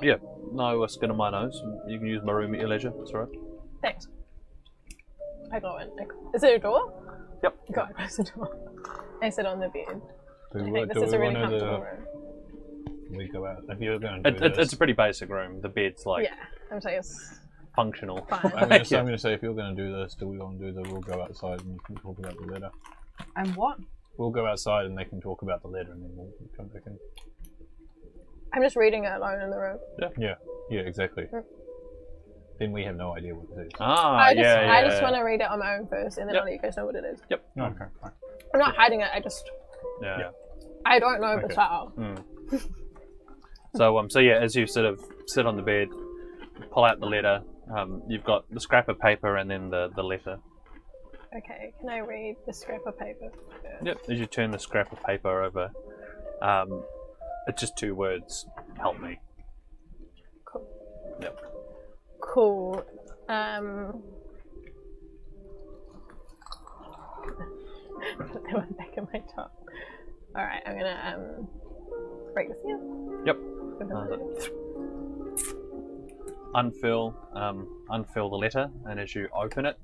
Yeah. No skin on my nose. You can use my room at your leisure. That's all right. Thanks. I go in. Is there a door? Yep. Go and close the door. I sit on the bed. I Do think this is a really comfortable room. We go out. If you're going to do It's a pretty basic room. The bed's like I'm saying it's functional. fine. I'm going to say, if you're going to do this, do we want to do the we'll go outside and you can talk about the letter? And what? We'll go outside and they can talk about the letter and then we'll come back in. I'm just reading it alone in the room. Yeah, exactly. Then we have no idea what it is. I just want to read it on my own first, and then I'll let you guys know what it is. Yep. Okay, fine. I'm not hiding it. I just I don't know the style. So as you sort of sit on the bed, pull out the letter. You've got the scrap of paper and then the letter. Okay, can I read the scrap of paper first? Yep. As you turn the scrap of paper over, it's just 2 words. Help me. Cool. Yep. Cool. Put that one back in my top. Alright, I'm gonna break this here. Yep. Unfill the letter, and as you open it,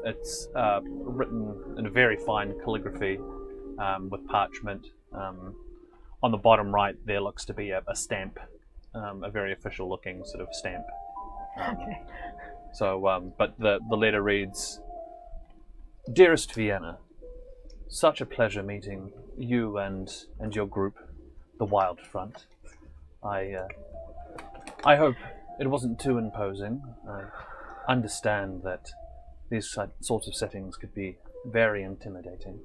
it's written in a very fine calligraphy with parchment. On the bottom right, there looks to be a stamp, a very official-looking sort of stamp. Okay. So, but the letter reads, "Dearest Vienna, such a pleasure meeting you and your group, the Wild Front. I hope it wasn't too imposing. I understand that these sorts of settings could be very intimidating.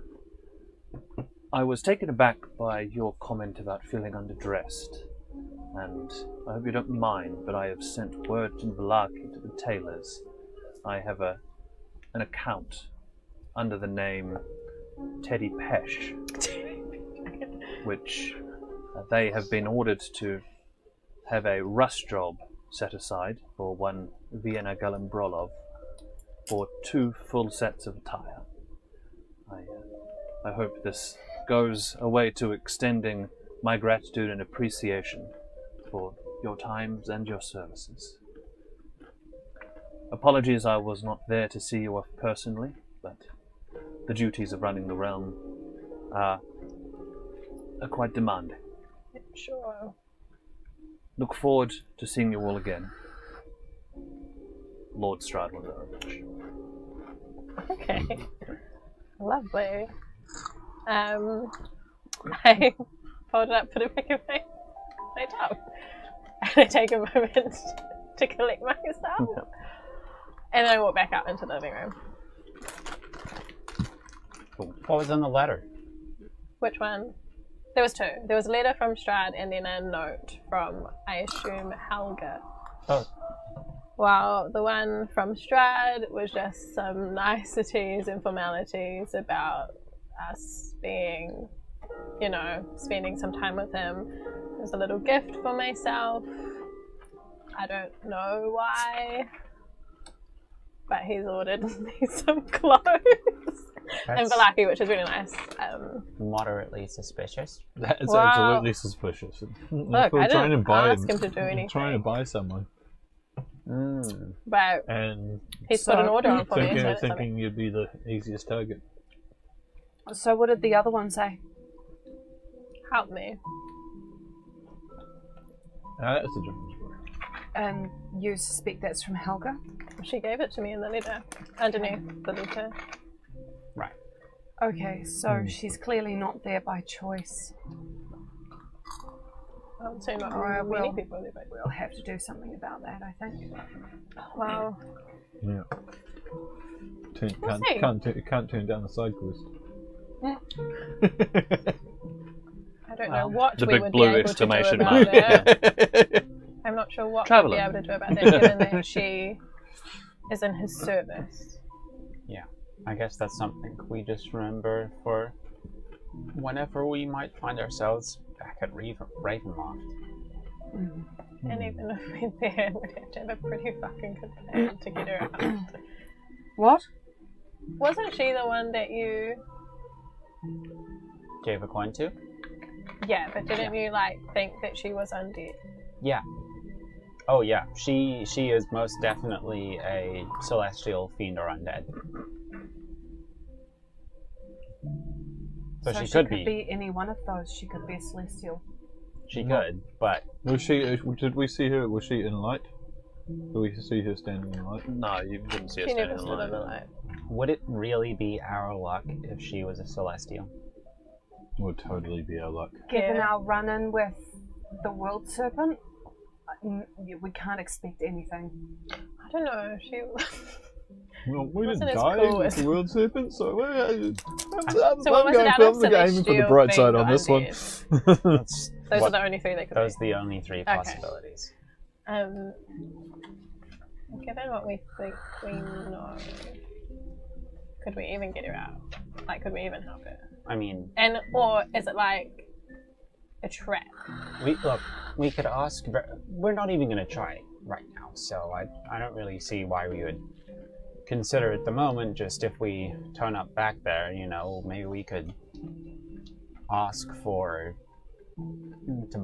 I was taken aback by your comment about feeling underdressed, and I hope you don't mind, but I have sent word to Valaki to the tailors. I have an account under the name Teddy Pesh, which they have been ordered to have a rust job set aside for one Vienna Galimbrolov for 2 full sets of attire. I hope this goes a way to extending my gratitude and appreciation for your times and your services. Apologies I was not there to see you off personally, but the duties of running the realm are quite demanding. Sure. Look forward to seeing you all again. Lord Strahd Lazarevich." Okay. Lovely. I fold it up, put it back in my top. And I take a moment to collect myself. And then I walk back out into the living room. What was in the letter? Which one? There was two. There was a letter from Strahd and then a note from, I assume, Helga. Oh. Well, the one from Strahd was just some niceties and formalities about us being, you know, spending some time with him. There's a little gift for myself. I don't know why, but he's ordered me some clothes. And Valaki, which is really nice. Moderately suspicious. That is absolutely suspicious. Look, I didn't ask him to do anything. Trying to buy someone. But and he's put an order on for me. So thinking you'd be the easiest target. So what did the other one say? Help me. That's a different story. And you suspect that's from Helga? She gave it to me in the letter, underneath the letter. Right. Okay, so she's clearly not there by choice. I would say not many people live by choice. We'll have to do something about that, I think. Wow. Yeah. Can't turn down the side quest. I don't know what the we big would blue be able exclamation to do mark. about that. I'm not sure what Traveller. we'd be able to do about that, given that she is in his service. Yeah, I guess that's something we just remember for whenever we might find ourselves back at Ravenloft. And even if we're there, we'd have to have a pretty fucking good plan to get her out. What? Wasn't she the one that you... Gave a coin to? Yeah, but didn't you, like, think that she was undead? Yeah. Oh yeah, she is most definitely a celestial fiend or undead. So she could be any one of those. She could be a celestial. She could, but was she? Did we see her? Was she in light? Did we see her standing in light? No, you didn't see her She standing never in stood in the light. light. would it really be our luck if she was a celestial? Would totally be our luck. Given our run-in with the World Serpent, we can't expect anything. I don't know. She. Well, we didn't Wasn't as die cool with as- the World Serpent, so I'm So what was it going out to of film the game for the bright side on this one. Those are the only three that could Those be. are the only three possibilities. Given what we think we know, could we even get her out? Like, could we even help her? I mean, Or is it like a trap? we could ask. We're not even going to try right now, so I don't really see why we would consider at the moment. Just if we turn up back there, maybe we could ask to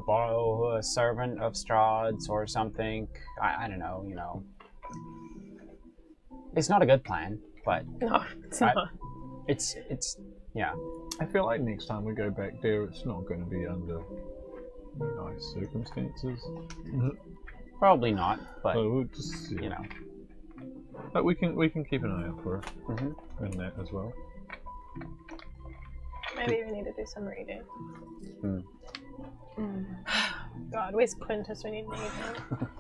borrow a servant of Strahd's or something. I don't know. It's not a good plan, but No, it's not. It's yeah. I feel like next time we go back there, it's not going to be under nice circumstances. Probably not, but So we'll just, But we can keep an eye out for her in that as well. Maybe we need to do some reading. God, where's Quintus when you need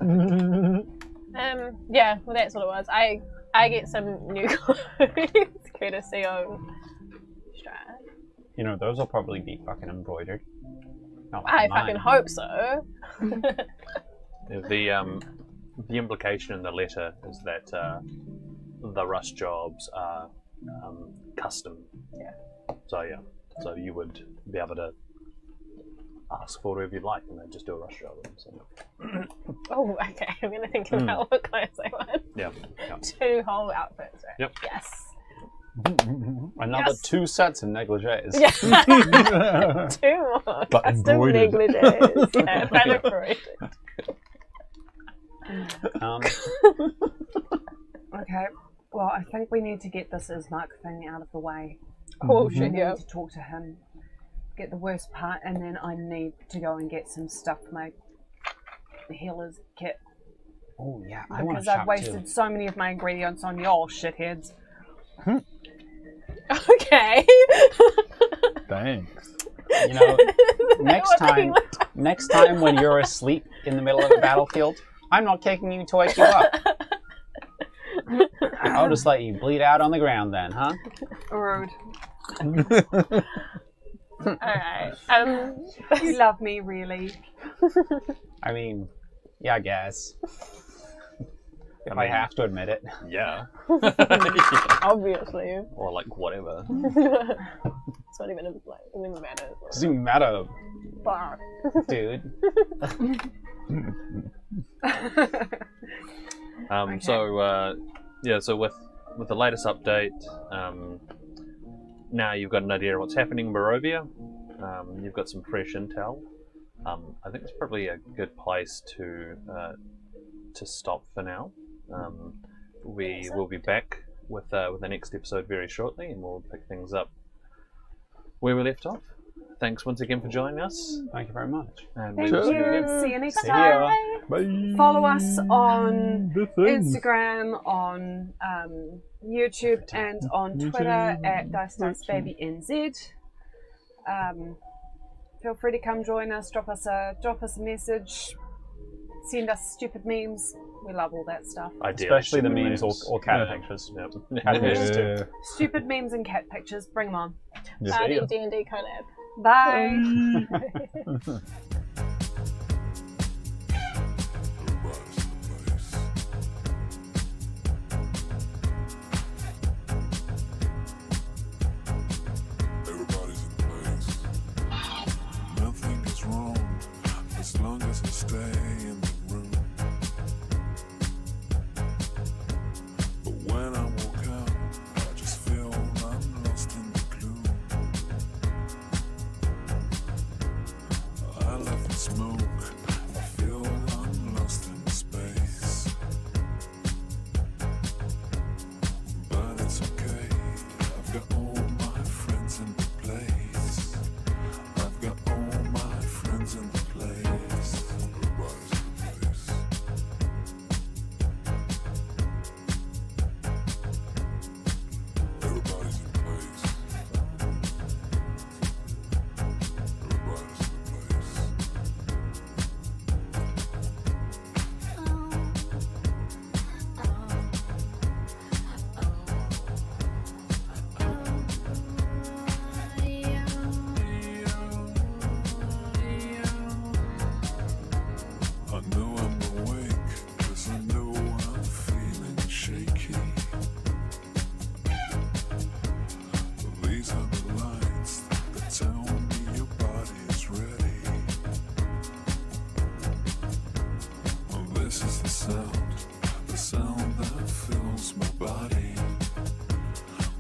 him? Yeah, well that's what it was. I get some new clothes courtesy of Strahd. Those will probably be fucking embroidered. Not like I mine. fucking hope so. The implication in the letter is that the rush jobs are custom. Yeah. So you would be able to ask for whatever you'd like, and then just do a rush job. So. Oh, okay. I'm gonna think about what clothes I want. Yeah. 2 whole outfits, right? Yep. Yes. Another 2 sets of negligees. Yeah. 2 more But custom embroidered. negligees. Yeah, but embroidered. Okay, well, I think we need to get this Ismark thing out of the way. Oh, We shit, need yeah. to talk to him, get the worst part, and then I need to go and get some stuff for my healer's kit. Oh yeah, I want to Because I've shop wasted too. so many of my ingredients on y'all shitheads. Okay. Thanks. You know, next time when you're asleep in the middle of a battlefield, I'm not kicking you to wake you up. I'll just let you bleed out on the ground then, huh? Rude. Alright. You love me, really? I mean, yeah, I guess. If I have to admit it. Yeah. Obviously. Or like whatever. It's not even it doesn't even matter. Doesn't even matter, Fuck. dude. Okay. So with the latest update, now you've got an idea of what's happening in Barovia. You've got some fresh intel. I think it's probably a good place to stop for now. We will be back with the next episode very shortly, and we'll pick things up where we left off. Thanks once again for joining us. Thank you very much. And Thank we will see you you. again. See you next See time. ya. Bye. Follow us on The thing. Instagram, on YouTube, and on Twitter at DiceDiceBabyNZ. Feel free to come join us. Drop us a message. Send us stupid memes. We love all that stuff. Especially the memes or cat pictures. Yep. Cat pictures too. Stupid memes and cat pictures. Bring them on. Party D&D collab. Bye. Everybody's in place. Nothing is wrong as long as I stay in the room. But when I walk out, I just feel I'm lost in the gloom. I left the smoke. I feel I'm lost in space. But it's okay. I've got all my friends in the place. I've got all my friends in the place. Everybody's in place. Everybody's in place. Everybody's in place. I know I'm awake, 'cause I know I'm feeling shaky. These are the lights that tell me your body is ready. This is the sound that fills my body.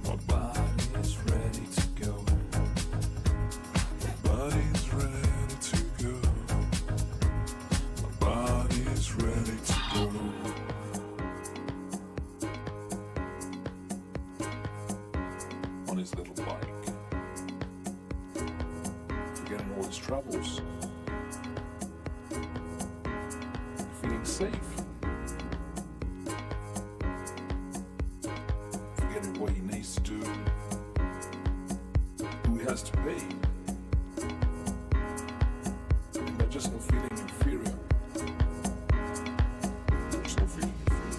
My body is ready to go. My body is ready to go. My body is ready to go. On his little bike, forgetting all his troubles, feeling safe, forgetting what he needs to do, who he has to be, and not just no feeling inferior. There's no feeling inferior.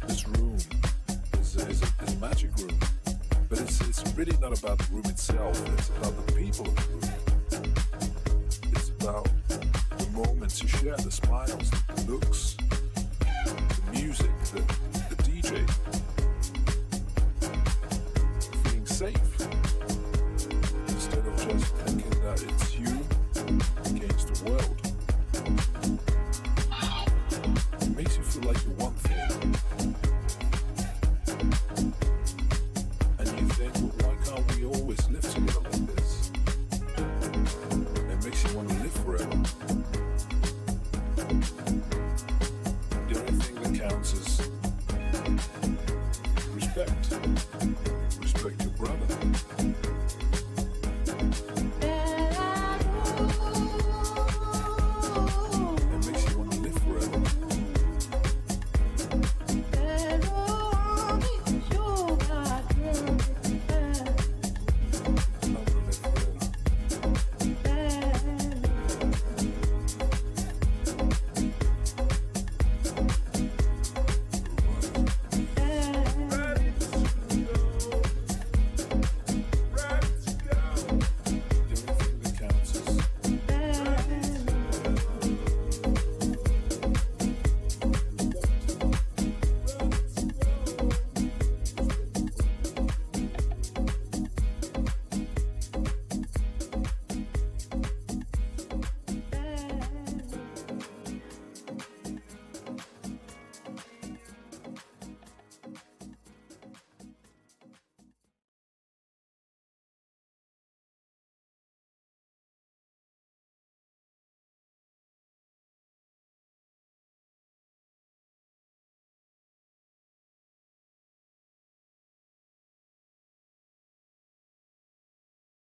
This room is a magic room, but it's really not about the room itself. It's about the people in the room. It's about the moments you share, the smiles, the looks, the music, the DJ. Feeling safe instead of just thinking that it's you against the world. respect. Respect your brother.